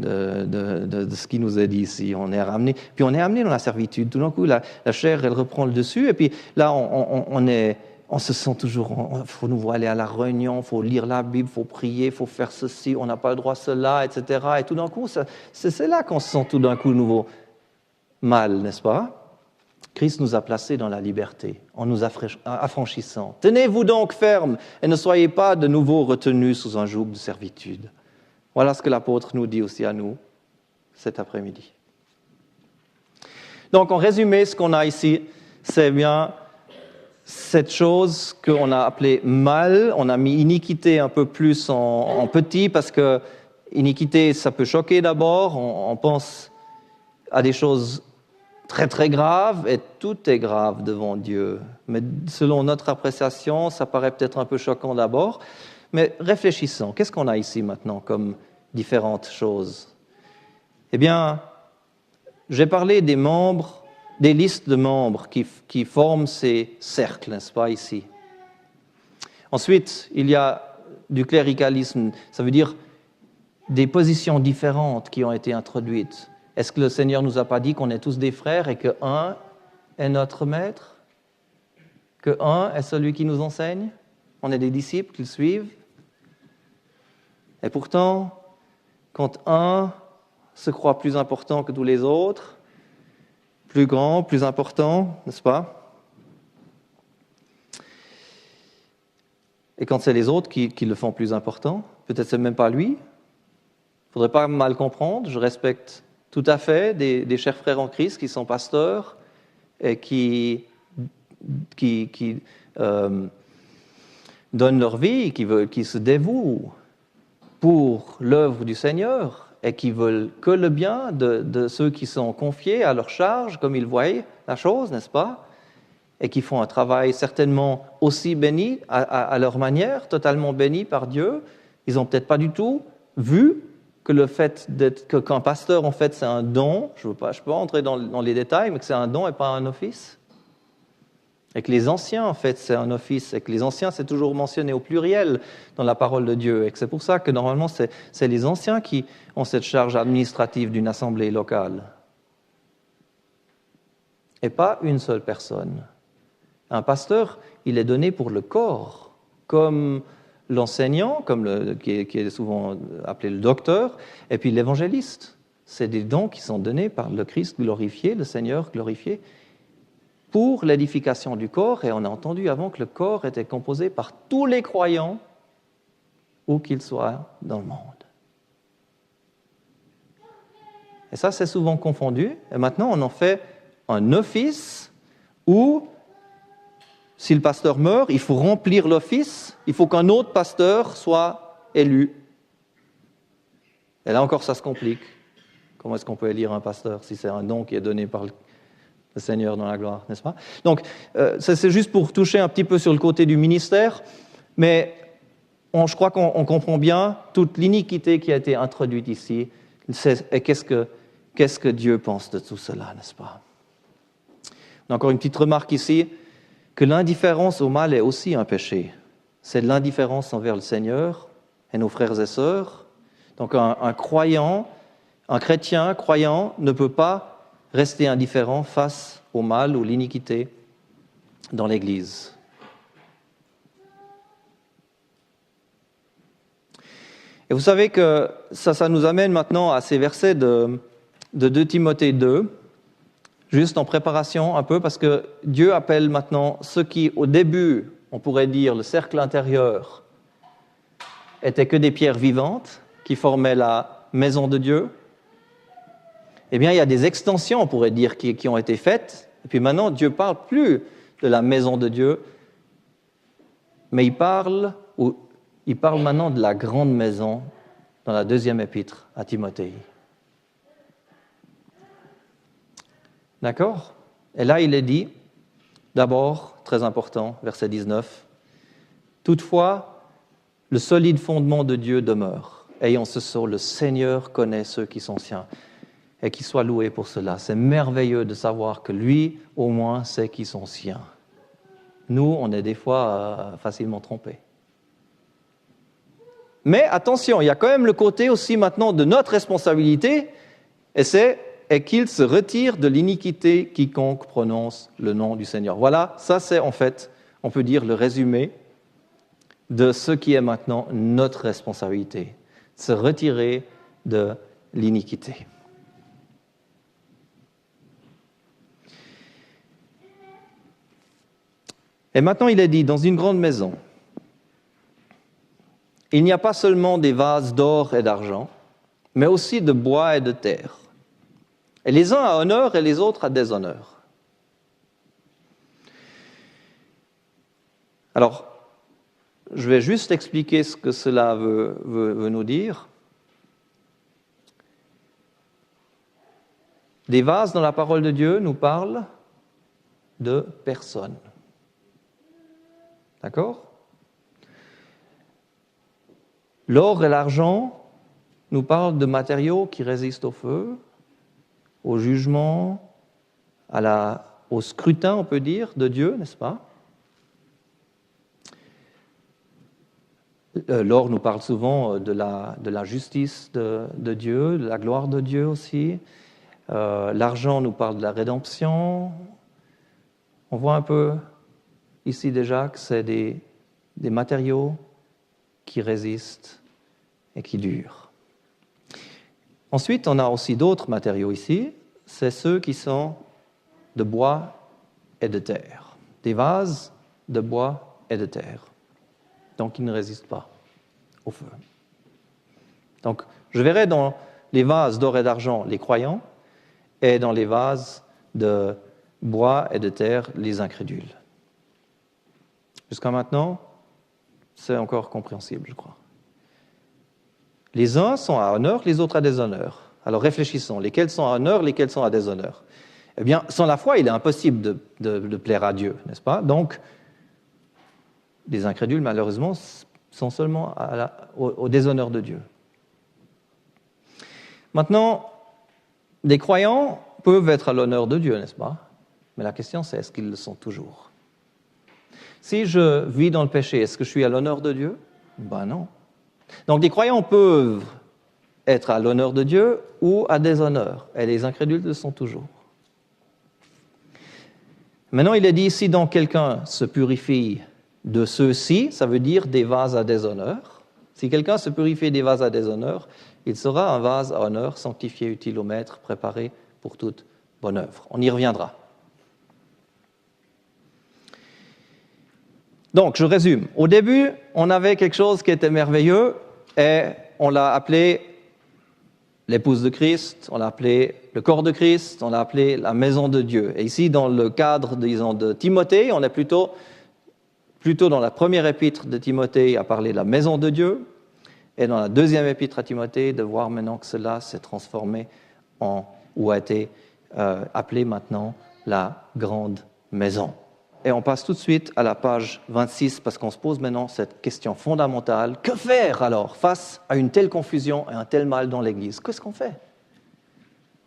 ce qui nous est dit ici. On est amené dans la servitude. Tout d'un coup, la chair, elle reprend le dessus. Et puis là, on se sent toujours... Il faut nous voir aller à la réunion, il faut lire la Bible, il faut prier, il faut faire ceci, on n'a pas le droit à cela, etc. Et tout d'un coup, c'est là qu'on se sent tout d'un coup nouveau mal, n'est-ce pas? Christ nous a placés dans la liberté, en nous affranchissant. Tenez-vous donc fermes et ne soyez pas de nouveau retenus sous un joug de servitude. Voilà ce que l'apôtre nous dit aussi à nous cet après-midi. Donc, en résumé, ce qu'on a ici, c'est bien cette chose qu'on a appelée mal. On a mis iniquité un peu plus en petit, parce que iniquité, ça peut choquer d'abord. On pense à des choses très très graves, et tout est grave devant Dieu. Mais selon notre appréciation, ça paraît peut-être un peu choquant d'abord. Mais réfléchissons, qu'est-ce qu'on a ici maintenant comme différentes choses? Eh bien, j'ai parlé des membres, des listes de membres qui forment ces cercles, n'est-ce pas, ici. Ensuite, il y a du cléricalisme, ça veut dire des positions différentes qui ont été introduites. Est-ce que le Seigneur ne nous a pas dit qu'on est tous des frères et qu'un est notre maître? Qu'un est celui qui nous enseigne? On est des disciples qui le suivent. Et pourtant, quand un se croit plus important que tous les autres, plus grand, plus important, n'est-ce pas? Et quand c'est les autres qui le font plus important, peut-être c'est même pas lui. Il ne faudrait pas mal comprendre. Je respecte tout à fait des chers frères en Christ qui sont pasteurs et qui donnent leur vie, qui se dévouent pour l'œuvre du Seigneur et qui veulent que le bien de ceux qui sont confiés à leur charge, comme ils voient la chose, n'est-ce pas? Et qui font un travail certainement aussi béni à leur manière, totalement béni par Dieu. Ils n'ont peut-être pas du tout vu que le fait qu'un pasteur, en fait, c'est un don. Je ne peux pas entrer dans les détails, mais que c'est un don et pas un office. Et que les anciens, en fait, c'est un office. Et que les anciens, c'est toujours mentionné au pluriel dans la parole de Dieu. Et que c'est pour ça que, normalement, c'est les anciens qui ont cette charge administrative d'une assemblée locale. Et pas une seule personne. Un pasteur, il est donné pour le corps, comme l'enseignant, qui est souvent appelé le docteur, et puis l'évangéliste. C'est des dons qui sont donnés par le Christ glorifié, le Seigneur glorifié, pour l'édification du corps. Et on a entendu avant que le corps était composé par tous les croyants, où qu'ils soient dans le monde. Et ça, c'est souvent confondu. Et maintenant, on en fait un office où, si le pasteur meurt, il faut remplir l'office, il faut qu'un autre pasteur soit élu. Et là encore, ça se complique. Comment est-ce qu'on peut élire un pasteur si c'est un don qui est donné par le Seigneur dans la gloire, n'est-ce pas? Donc, ça, c'est juste pour toucher un petit peu sur le côté du ministère, mais je crois qu'on comprend bien toute l'iniquité qui a été introduite ici. Et qu'est-ce que Dieu pense de tout cela, n'est-ce pas? On a encore une petite remarque ici, que l'indifférence au mal est aussi un péché. C'est de l'indifférence envers le Seigneur et nos frères et sœurs. Donc un croyant, un chrétien croyant ne peut pas rester indifférent face au mal ou l'iniquité dans l'Église. Et vous savez que ça nous amène maintenant à ces versets de 2 Timothée 2, juste en préparation un peu, parce que Dieu appelle maintenant ceux qui, au début, on pourrait dire, le cercle intérieur, étaient que des pierres vivantes qui formaient la maison de Dieu. Eh bien, il y a des extensions, on pourrait dire, qui ont été faites. Et puis maintenant, Dieu ne parle plus de la maison de Dieu, mais il parle maintenant de la grande maison dans la 2e épître à Timothée. D'accord? Et là, il est dit, d'abord, très important, verset 19, « Toutefois, le solide fondement de Dieu demeure. Ayant ce sceau, le Seigneur connaît ceux qui sont siens. » Et qu'il soit loué pour cela. C'est merveilleux de savoir que lui, au moins, sait qui sont siens. Nous, on est des fois facilement trompés. Mais attention, il y a quand même le côté aussi maintenant de notre responsabilité, et qu'il se retire de l'iniquité quiconque prononce le nom du Seigneur. Voilà, ça c'est en fait, on peut dire, le résumé de ce qui est maintenant notre responsabilité, se retirer de l'iniquité. Et maintenant, il est dit, dans une grande maison, il n'y a pas seulement des vases d'or et d'argent, mais aussi de bois et de terre. Et les uns à honneur et les autres à déshonneur. Alors, je vais juste expliquer ce que cela veut nous dire. Des vases dans la parole de Dieu nous parlent de personnes. D'accord? L'or et l'argent nous parlent de matériaux qui résistent au feu, au jugement, au scrutin, on peut dire, de Dieu, n'est-ce pas? L'or nous parle souvent de la justice de Dieu, de la gloire de Dieu aussi. L'argent nous parle de la rédemption. On voit un peu ici déjà que c'est des matériaux qui résistent et qui durent. Ensuite, on a aussi d'autres matériaux ici. C'est ceux qui sont de bois et de terre. Des vases de bois et de terre. Donc, ils ne résistent pas au feu. Donc, je verrai dans les vases d'or et d'argent les croyants et dans les vases de bois et de terre les incrédules. Jusqu'à maintenant, c'est encore compréhensible, je crois. Les uns sont à honneur, les autres à déshonneur. Alors réfléchissons, lesquels sont à honneur, lesquels sont à déshonneur? Eh bien, sans la foi, il est impossible de plaire à Dieu, n'est-ce pas? Donc, les incrédules, malheureusement, sont seulement au déshonneur de Dieu. Maintenant, des croyants peuvent être à l'honneur de Dieu, n'est-ce pas? Mais la question, c'est est-ce qu'ils le sont toujours? Si je vis dans le péché, est-ce que je suis à l'honneur de Dieu? Ben non. Donc, des croyants peuvent être à l'honneur de Dieu ou à déshonneur, et les incrédules le sont toujours. Maintenant, il est dit, si donc quelqu'un se purifie de ceux-ci, ça veut dire des vases à déshonneur. Si quelqu'un se purifie des vases à déshonneur, il sera un vase à honneur, sanctifié, utile au maître, préparé pour toute bonne œuvre. On y reviendra. Donc, je résume. Au début, on avait quelque chose qui était merveilleux et on l'a appelé l'épouse de Christ, on l'a appelé le corps de Christ, on l'a appelé la maison de Dieu. Et ici, dans le cadre, disons, de Timothée, on est plutôt dans la première épître de Timothée à parler de la maison de Dieu et dans la deuxième épître à Timothée de voir maintenant que cela s'est transformé ou a été appelé maintenant la grande maison. Et on passe tout de suite à la page 26 parce qu'on se pose maintenant cette question fondamentale. Que faire alors face à une telle confusion et un tel mal dans l'Église? Qu'est-ce qu'on fait?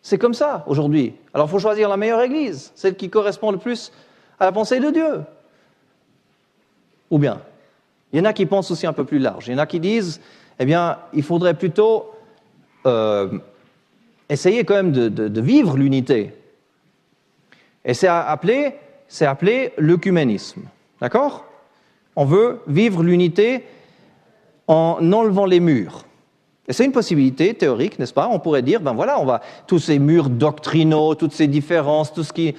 C'est comme ça aujourd'hui. Alors il faut choisir la meilleure Église, celle qui correspond le plus à la pensée de Dieu. Ou bien, il y en a qui pensent aussi un peu plus large. Il y en a qui disent, eh bien, il faudrait plutôt essayer quand même de vivre l'unité. Et c'est appelé l'œcuménisme. D'accord? On veut vivre l'unité en enlevant les murs. Et c'est une possibilité théorique, n'est-ce pas? On pourrait dire, ben voilà, on va tous ces murs doctrinaux, toutes ces différences, tout ce qui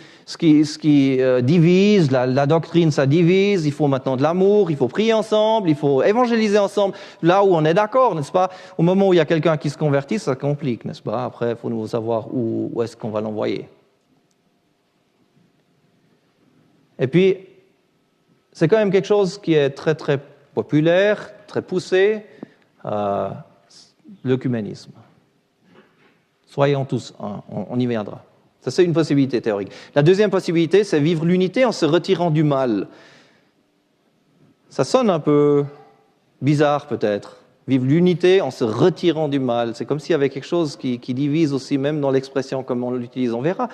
divise, la doctrine, ça divise. Il faut maintenant de l'amour, il faut prier ensemble, il faut évangéliser ensemble. Là où on est d'accord, n'est-ce pas? Au moment où il y a quelqu'un qui se convertit, ça complique, n'est-ce pas? Après, il faut nous savoir où est-ce qu'on va l'envoyer. Et puis, c'est quand même quelque chose qui est très, très populaire, très poussé, l'œcuménisme. Soyons tous un, on y viendra. Ça, c'est une possibilité théorique. La deuxième possibilité, c'est vivre l'unité en se retirant du mal. Ça sonne un peu bizarre, peut-être. Vivre l'unité en se retirant du mal. C'est comme s'il y avait quelque chose qui divise aussi, même dans l'expression comme on l'utilise. On verra.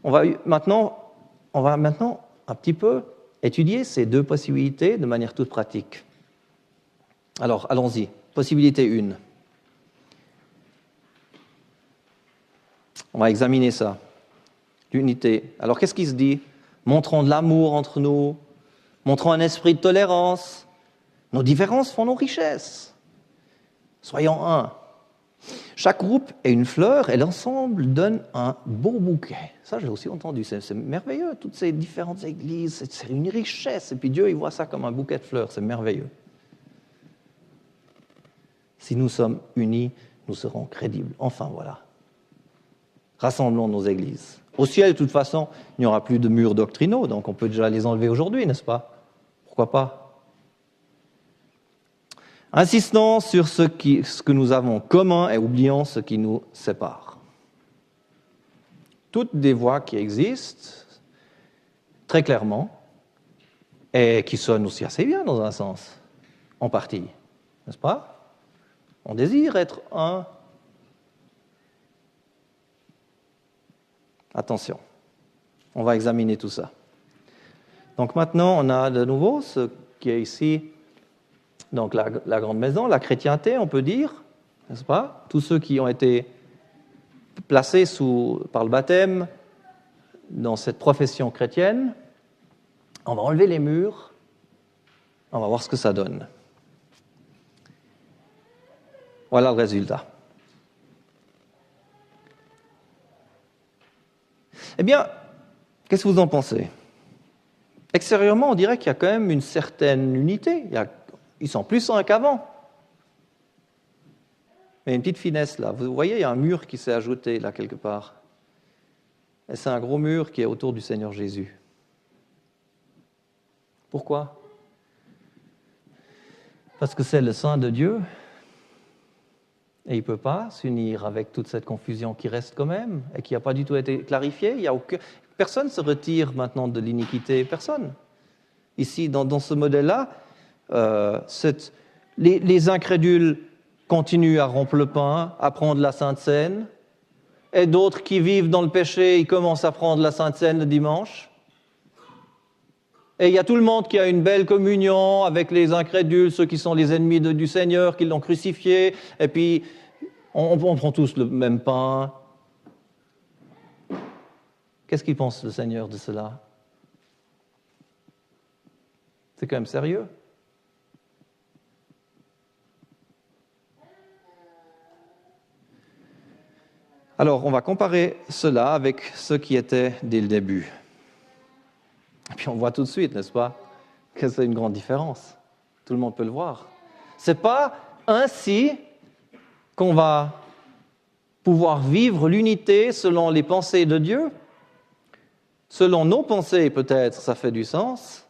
On va maintenant un petit peu étudier ces deux possibilités de manière toute pratique. Alors, allons-y. Possibilité 1. On va examiner ça. L'unité. Alors, qu'est-ce qui se dit? Montrons de l'amour entre nous, montrons un esprit de tolérance. Nos différences font nos richesses. Soyons un. Chaque groupe est une fleur et l'ensemble donne un beau bouquet. Ça, j'ai aussi entendu. C'est merveilleux, toutes ces différentes églises. C'est une richesse. Et puis Dieu, il voit ça comme un bouquet de fleurs. C'est merveilleux. Si nous sommes unis, nous serons crédibles. Enfin, voilà. Rassemblons nos églises. Au ciel, de toute façon, il n'y aura plus de murs doctrinaux, donc on peut déjà les enlever aujourd'hui, n'est-ce pas? Pourquoi pas? Insistons sur ce que nous avons commun et oublions ce qui nous sépare. Toutes des voix qui existent, très clairement, et qui sonnent aussi assez bien dans un sens, en partie, n'est-ce pas? On désire être un. Attention, on va examiner tout ça. Donc maintenant, on a de nouveau ce qui est ici Donc la grande maison, la chrétienté, on peut dire, n'est-ce pas? Tous ceux qui ont été placés par le baptême dans cette profession chrétienne, on va enlever les murs, on va voir ce que ça donne. Voilà le résultat. Eh bien, qu'est-ce que vous en pensez? Extérieurement, on dirait qu'il y a quand même une certaine unité. Ils sont plus saints qu'avant. Mais il y a une petite finesse là. Vous voyez, il y a un mur qui s'est ajouté là quelque part. Et c'est un gros mur qui est autour du Seigneur Jésus. Pourquoi? Parce que c'est le Saint de Dieu. Et il ne peut pas s'unir avec toute cette confusion qui reste quand même et qui n'a pas du tout été clarifiée. Personne ne se retire maintenant de l'iniquité, personne. Ici, dans ce modèle-là, les incrédules continuent à rompre le pain, à prendre la Sainte Seine, et d'autres qui vivent dans le péché, ils commencent à prendre la Sainte Seine le dimanche. Et il y a tout le monde qui a une belle communion avec les incrédules, ceux qui sont les ennemis du Seigneur, qui l'ont crucifié, et puis on prend tous le même pain. Qu'est-ce qu'il pense le Seigneur de cela? C'est quand même sérieux. Alors, on va comparer cela avec ce qui était dès le début. Et puis on voit tout de suite, n'est-ce pas, que c'est une grande différence. Tout le monde peut le voir. Ce n'est pas ainsi qu'on va pouvoir vivre l'unité selon les pensées de Dieu. Selon nos pensées, peut-être, ça fait du sens,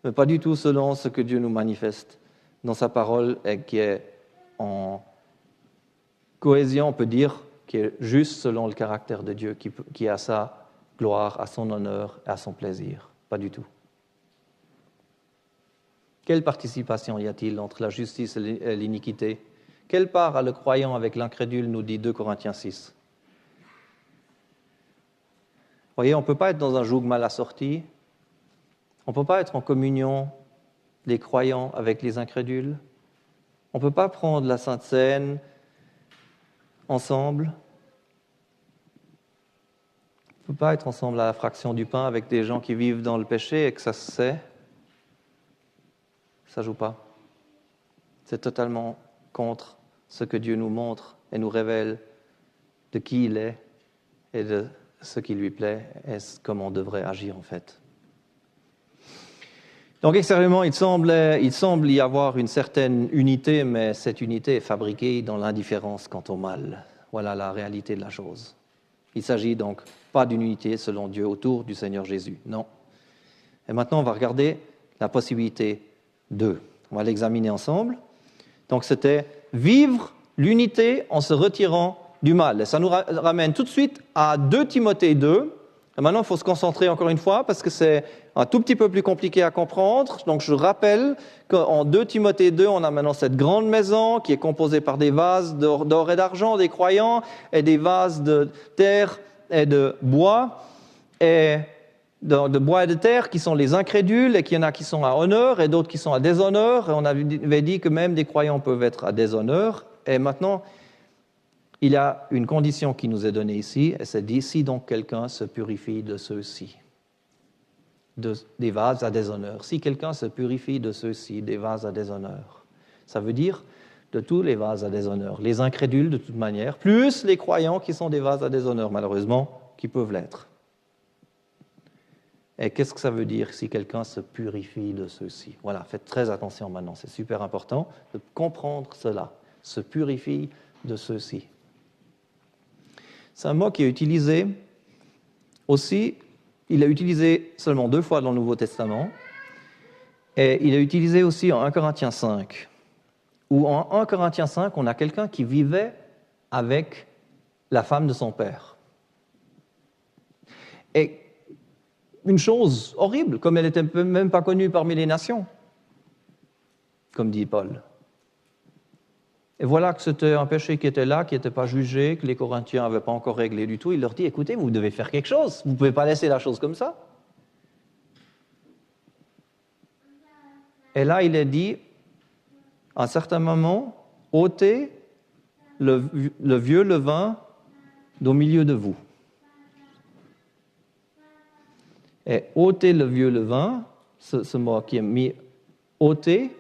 mais pas du tout selon ce que Dieu nous manifeste dans sa parole et qui est en cohésion, on peut dire, qui est juste selon le caractère de Dieu, qui a sa gloire, à son honneur, à son plaisir. Pas du tout. Quelle participation y a-t-il entre la justice et l'iniquité? Quelle part a le croyant avec l'incrédule, nous dit 2 Corinthiens 6. Vous voyez, on ne peut pas être dans un joug mal assorti. On ne peut pas être en communion, les croyants avec les incrédules. On ne peut pas prendre la Sainte Seine ensemble. On ne peut pas être ensemble à la fraction du pain avec des gens qui vivent dans le péché et que ça se sait. Ça ne joue pas. C'est totalement contre ce que Dieu nous montre et nous révèle de qui il est et de ce qui lui plaît et comment on devrait agir en fait. Donc extérieurement, il semble y avoir une certaine unité, mais cette unité est fabriquée dans l'indifférence quant au mal. Voilà la réalité de la chose. Il ne s'agit donc pas d'une unité selon Dieu autour du Seigneur Jésus, non. Et maintenant, on va regarder la possibilité 2. On va l'examiner ensemble. Donc c'était vivre l'unité en se retirant du mal. Et ça nous ramène tout de suite à 2 Timothée 2. Et maintenant, il faut se concentrer encore une fois parce que c'est un tout petit peu plus compliqué à comprendre. Donc je rappelle qu'en 2 Timothée 2, on a maintenant cette grande maison qui est composée par des vases d'or et d'argent des croyants et des vases de terre et de bois. Et de bois et de terre qui sont les incrédules et qu'il y en a qui sont à honneur et d'autres qui sont à déshonneur. Et on avait dit que même des croyants peuvent être à déshonneur. Et maintenant, il y a une condition qui nous est donnée ici, et c'est dit, si donc quelqu'un se purifie de ceux-ci, des vases à déshonneur. Si quelqu'un se purifie de ceux-ci, des vases à déshonneur. Ça veut dire de tous les vases à déshonneur. Les incrédules de toute manière, plus les croyants qui sont des vases à déshonneur, malheureusement, qui peuvent l'être. Et qu'est-ce que ça veut dire si quelqu'un se purifie de ceux-ci? Voilà, faites très attention maintenant, c'est super important de comprendre cela. Se purifie de ceux-ci. C'est un mot qui est utilisé aussi, il est utilisé seulement 2 fois dans le Nouveau Testament, et il est utilisé aussi en 1 Corinthiens 5, où en 1 Corinthiens 5, on a quelqu'un qui vivait avec la femme de son père. Et une chose horrible, comme elle n'était même pas connue parmi les nations, comme dit Paul. Et voilà que c'était un péché qui était là, qui n'était pas jugé, que les Corinthiens n'avaient pas encore réglé du tout. Il leur dit, écoutez, vous devez faire quelque chose, vous ne pouvez pas laisser la chose comme ça. Et là, il est dit, à un certain moment, ôtez le vieux levain d'au milieu de vous. Et ôter le vieux levain, ce mot qui est mis ôter,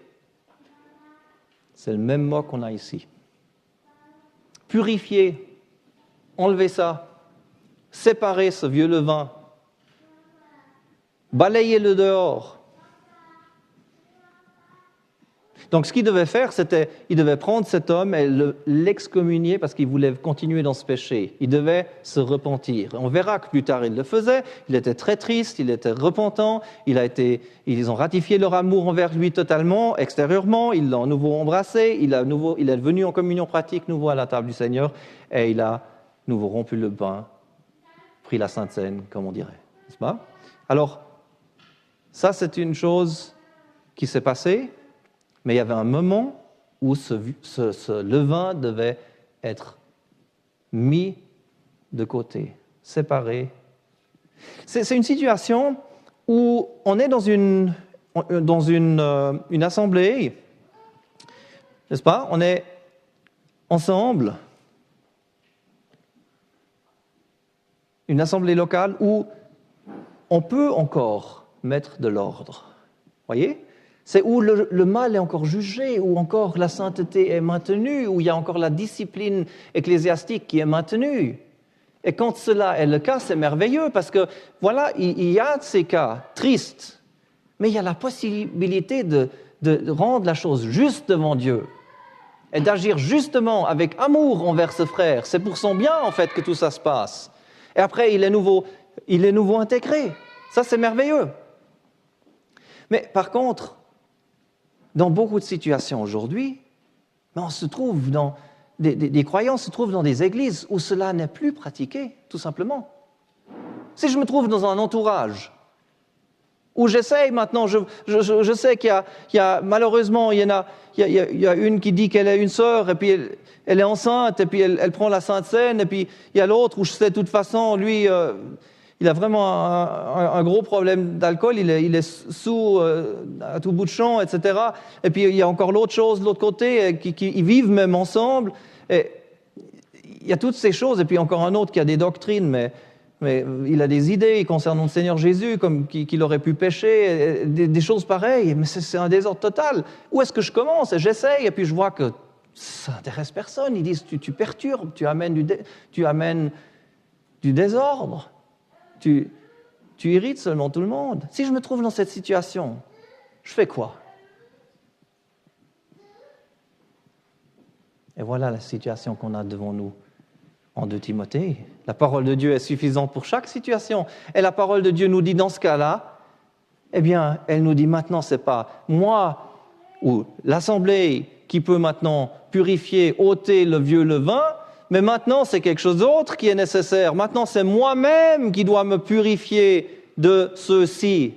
c'est le même mot qu'on a ici. Purifier, enlever ça, séparer ce vieux levain, balayer-le dehors. Donc ce qu'il devait faire, c'était, il devait prendre cet homme et l'excommunier parce qu'il voulait continuer dans ce péché. Il devait se repentir. On verra que plus tard il le faisait, il était très triste, il était repentant, ils ont ratifié leur amour envers lui totalement, extérieurement, ils l'ont à nouveau embrassé, il est venu en communion pratique nouveau à la table du Seigneur et il a nouveau rompu le pain, pris la Sainte Seine, comme on dirait. N'est-ce pas? Alors, ça c'est une chose qui s'est passée. Mais il y avait un moment où ce levain devait être mis de côté, séparé. C'est une situation où on est dans une assemblée, n'est-ce pas? On est ensemble, une assemblée locale où on peut encore mettre de l'ordre. Voyez? C'est où le mal est encore jugé, où encore la sainteté est maintenue, où il y a encore la discipline ecclésiastique qui est maintenue. Et quand cela est le cas, c'est merveilleux, parce que, voilà, il y a ces cas tristes, mais il y a la possibilité de rendre la chose juste devant Dieu et d'agir justement avec amour envers ce frère. C'est pour son bien, en fait, que tout ça se passe. Et après, il est nouveau intégré. Ça, c'est merveilleux. Mais par contre, dans beaucoup de situations aujourd'hui, on se trouve dans des croyants se trouvent dans des églises où cela n'est plus pratiqué, tout simplement. Si je me trouve dans un entourage où j'essaye maintenant, je sais qu'il y a malheureusement il y a une qui dit qu'elle est une sœur et puis elle est enceinte et puis elle prend la Sainte Seine et puis il y a l'autre où je sais de toute façon lui il a vraiment un gros problème d'alcool, il est sous à tout bout de champ, etc. Et puis il y a encore l'autre chose de l'autre côté, qui vivent même ensemble. Et il y a toutes ces choses, et puis encore un autre qui a des doctrines, mais il a des idées concernant le Seigneur Jésus, comme qu'il aurait pu pécher, des choses pareilles, mais c'est un désordre total. Où est-ce que je commence? Et j'essaye, et puis je vois que ça n'intéresse personne. Ils disent, tu perturbes, tu amènes du désordre. Tu irrites seulement tout le monde. Si je me trouve dans cette situation, je fais quoi? Et voilà la situation qu'on a devant nous en 2 Timothée. La parole de Dieu est suffisante pour chaque situation. Et la parole de Dieu nous dit dans ce cas-là, eh bien, elle nous dit maintenant, ce n'est pas moi ou l'Assemblée qui peut maintenant purifier, ôter le vieux levain, mais maintenant, c'est quelque chose d'autre qui est nécessaire. Maintenant, c'est moi-même qui dois me purifier de ceux-ci.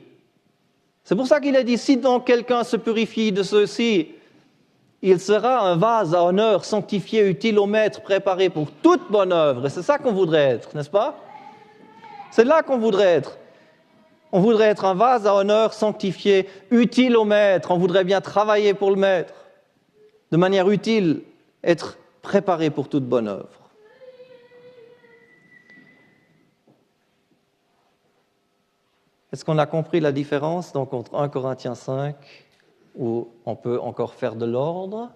C'est pour ça qu'il a dit, si donc quelqu'un se purifie de ceux-ci, il sera un vase à honneur, sanctifié, utile au maître, préparé pour toute bonne œuvre. Et c'est ça qu'on voudrait être, n'est-ce pas? C'est là qu'on voudrait être. On voudrait être un vase à honneur, sanctifié, utile au maître. On voudrait bien travailler pour le maître, de manière utile, être préparé pour toute bonne œuvre. Est-ce qu'on a compris la différence donc, entre 1 Corinthiens 5, où on peut encore faire de l'ordre?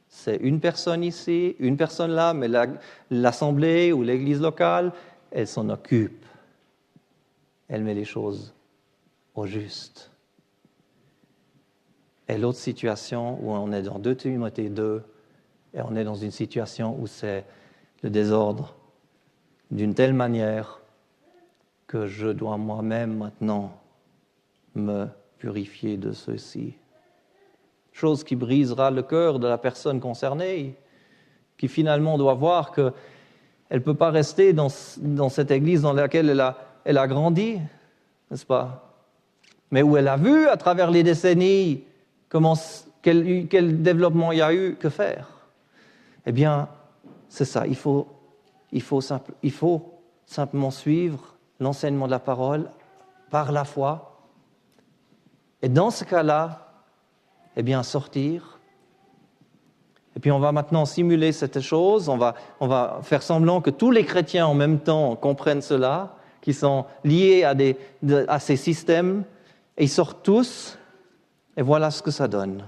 C'est une personne ici, une personne là, mais l'assemblée ou l'église locale, elle s'en occupe. Elle met les choses au juste. Et l'autre situation où on est dans 2 Timothée 2, et on est dans une situation où c'est le désordre d'une telle manière que je dois moi-même maintenant me purifier de ceci. Chose qui brisera le cœur de la personne concernée, qui finalement doit voir qu'elle ne peut pas rester dans cette église dans laquelle elle a grandi, n'est-ce pas? Mais où elle a vu à travers les décennies quel développement il y a eu, que faire? Eh bien, c'est ça, il faut simplement suivre l'enseignement de la parole par la foi. Et dans ce cas-là, eh bien, sortir Et puis on va maintenant simuler cette chose, on va faire semblant que tous les chrétiens en même temps comprennent cela, qui sont liés à ces systèmes, et ils sortent tous, et voilà ce que ça donne.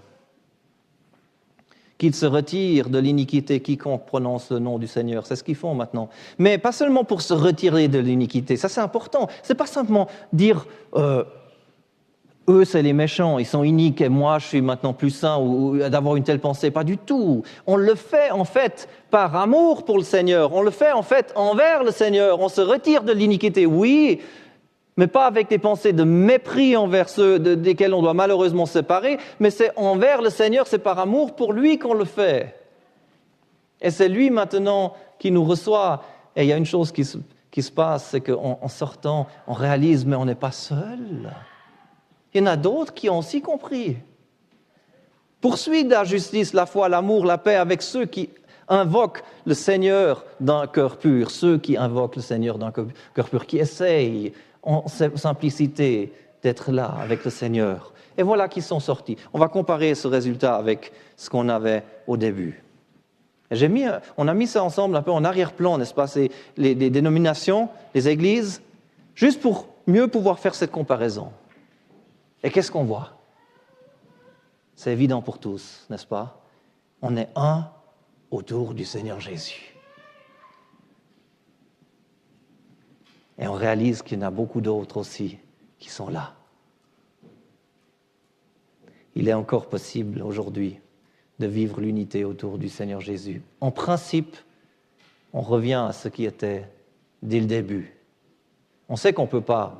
Qu'ils se retirent de l'iniquité quiconque prononce le nom du Seigneur. C'est ce qu'ils font maintenant. Mais pas seulement pour se retirer de l'iniquité, ça c'est important. C'est pas simplement dire eux c'est les méchants, ils sont iniques et moi je suis maintenant plus saint ou d'avoir une telle pensée. Pas du tout. On le fait en fait par amour pour le Seigneur. On le fait en fait envers le Seigneur. On se retire de l'iniquité, oui, mais pas avec des pensées de mépris envers ceux desquels on doit malheureusement se séparer, mais c'est envers le Seigneur, c'est par amour pour lui qu'on le fait. Et c'est lui maintenant qui nous reçoit. Et il y a une chose qui se passe, c'est qu'en sortant, on réalise, mais on n'est pas seul. Il y en a d'autres qui ont aussi compris. Poursuivre la justice, la foi, l'amour, la paix avec ceux qui invoquent le Seigneur d'un cœur pur, ceux qui invoquent le Seigneur d'un cœur pur, qui essayent en simplicité d'être là avec le Seigneur. Et voilà qu'ils sont sortis. On va comparer ce résultat avec ce qu'on avait au début. Et on a mis ça ensemble un peu en arrière-plan, n'est-ce pas? C'est les dénominations, les églises, juste pour mieux pouvoir faire cette comparaison. Et qu'est-ce qu'on voit? C'est évident pour tous, n'est-ce pas? On est un autour du Seigneur Jésus. Et on réalise qu'il y en a beaucoup d'autres aussi qui sont là. Il est encore possible aujourd'hui de vivre l'unité autour du Seigneur Jésus. En principe, on revient à ce qui était dès le début. On sait qu'on ne peut pas,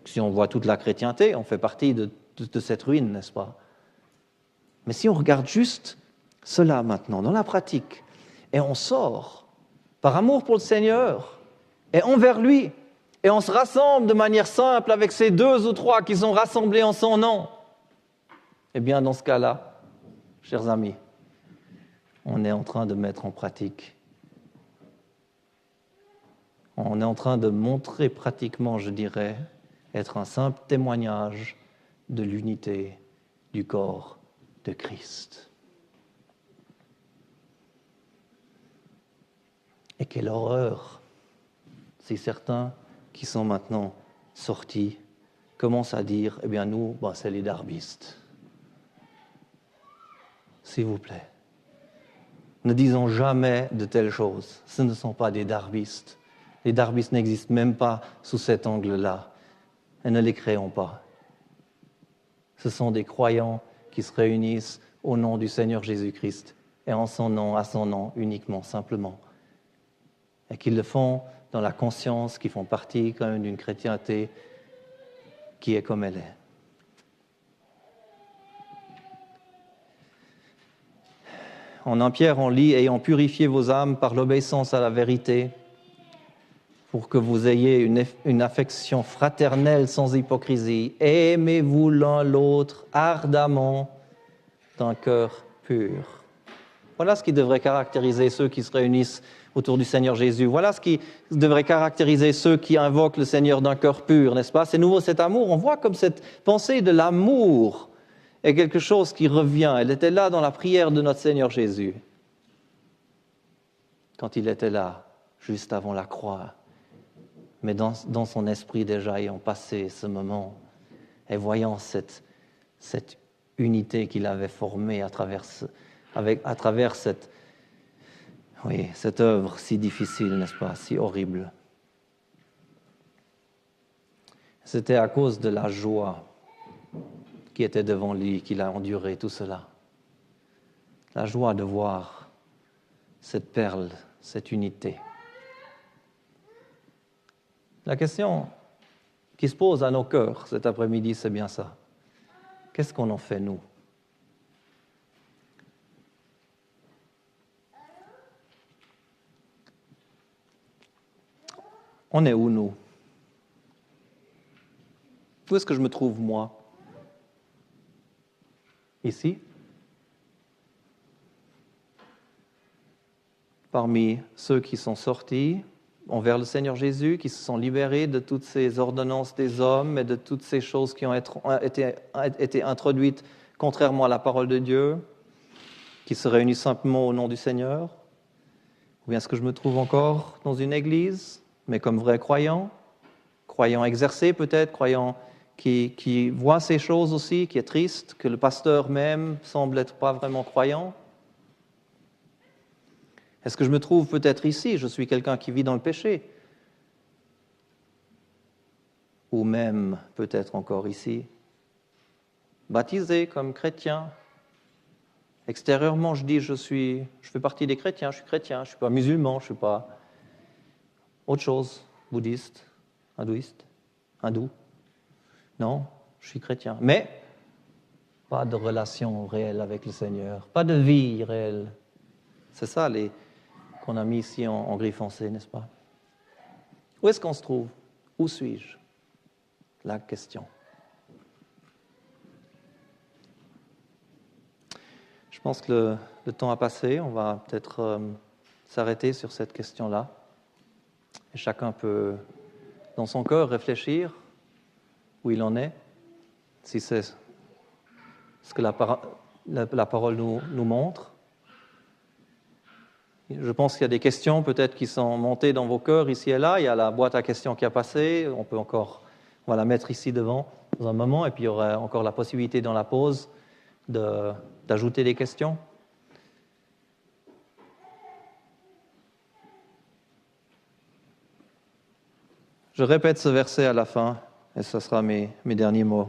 si on voit toute la chrétienté, on fait partie de cette ruine, n'est-ce pas? Mais si on regarde juste cela maintenant, dans la pratique, et on sort par amour pour le Seigneur et envers lui, et on se rassemble de manière simple avec ces 2 ou 3 qui sont rassemblés en son nom, eh bien dans ce cas-là, chers amis, on est en train de mettre en pratique. On est en train de montrer pratiquement, je dirais, être un simple témoignage de l'unité du corps de Christ. Et quelle horreur si certains qui sont maintenant sortis commencent à dire « Eh bien nous, c'est les darbistes ». S'il vous plaît, ne disons jamais de telles choses. Ce ne sont pas des darbistes. Les darbistes n'existent même pas sous cet angle-là. Et ne les créons pas. Ce sont des croyants qui se réunissent au nom du Seigneur Jésus-Christ et en son nom, à son nom uniquement, simplement. Et qu'ils le font dans la conscience qu'ils font partie quand même d'une chrétienté qui est comme elle est. En 1 Pierre, on lit « Ayant purifié vos âmes par l'obéissance à la vérité, pour que vous ayez une affection fraternelle sans hypocrisie. Aimez-vous l'un l'autre ardemment d'un cœur pur. » Voilà ce qui devrait caractériser ceux qui se réunissent autour du Seigneur Jésus. Voilà ce qui devrait caractériser ceux qui invoquent le Seigneur d'un cœur pur, n'est-ce pas? C'est nouveau cet amour. On voit comme cette pensée de l'amour est quelque chose qui revient. Elle était là dans la prière de notre Seigneur Jésus, quand il était là, juste avant la croix. Mais dans son esprit déjà ayant passé ce moment et voyant cette unité qu'il avait formée à travers cette œuvre si difficile, n'est-ce pas, si horrible. C'était à cause de la joie qui était devant lui qu'il a enduré tout cela. La joie de voir cette perle, cette unité. La question qui se pose à nos cœurs cet après-midi, c'est bien ça. Qu'est-ce qu'on en fait, nous? On est où, nous? Où est-ce que je me trouve, moi? Ici? Parmi ceux qui sont sortis envers le Seigneur Jésus, qui se sont libérés de toutes ces ordonnances des hommes et de toutes ces choses qui ont été introduites contrairement à la parole de Dieu? qui se réunissent simplement au nom du Seigneur? Ou bien est-ce que je me trouve encore dans une église, mais comme vrai croyant exercé peut-être, croyant qui voit ces choses aussi, qui est triste, que le pasteur même semble être pas vraiment croyant? Est-ce que je me trouve peut-être ici, je suis quelqu'un qui vit dans le péché? Ou même peut-être encore ici, baptisé comme chrétien. Extérieurement, je dis je fais partie des chrétiens, je suis chrétien, je ne suis pas musulman, je ne suis pas autre chose, bouddhiste, hindou. Non, je suis chrétien. Mais pas de relation réelle avec le Seigneur, pas de vie réelle. C'est ça qu'on a mis ici en gris foncé, n'est-ce pas? Où est-ce qu'on se trouve? Où suis-je? La question. Je pense que le temps a passé. On va peut-être s'arrêter sur cette question-là. Et chacun peut, dans son cœur, réfléchir où il en est, si c'est ce que la parole nous montre. Je pense qu'il y a des questions peut-être qui sont montées dans vos cœurs ici et là. Il y a la boîte à questions qui a passé. On va la mettre ici devant dans un moment. Et puis il y aura encore la possibilité dans la pause d'ajouter des questions. Je répète ce verset à la fin, et ce sera mes derniers mots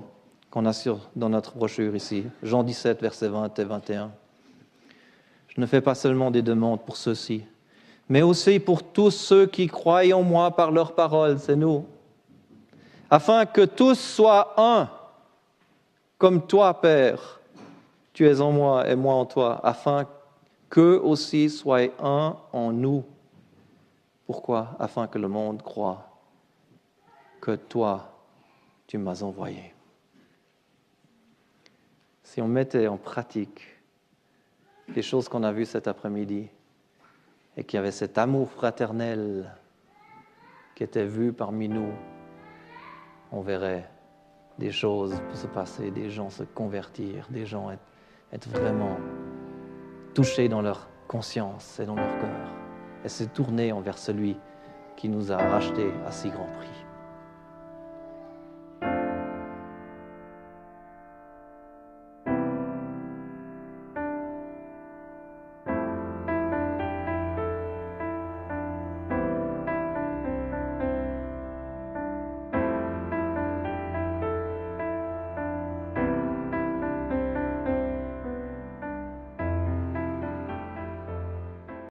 qu'on a dans notre brochure ici. Jean 17, versets 20 et 21. Je ne fais pas seulement des demandes pour ceux-ci, mais aussi pour tous ceux qui croient en moi par leur parole, c'est nous, afin que tous soient un, comme toi, Père, tu es en moi et moi en toi, afin qu'eux aussi soient un en nous. Pourquoi? Afin que le monde croie que toi, tu m'as envoyé. Si on mettait en pratique les choses qu'on a vues cet après-midi et qu'il y avait cet amour fraternel qui était vu parmi nous, on verrait des choses se passer, des gens se convertir, des gens être vraiment touchés dans leur conscience et dans leur cœur et se tourner envers celui qui nous a rachetés à si grand prix.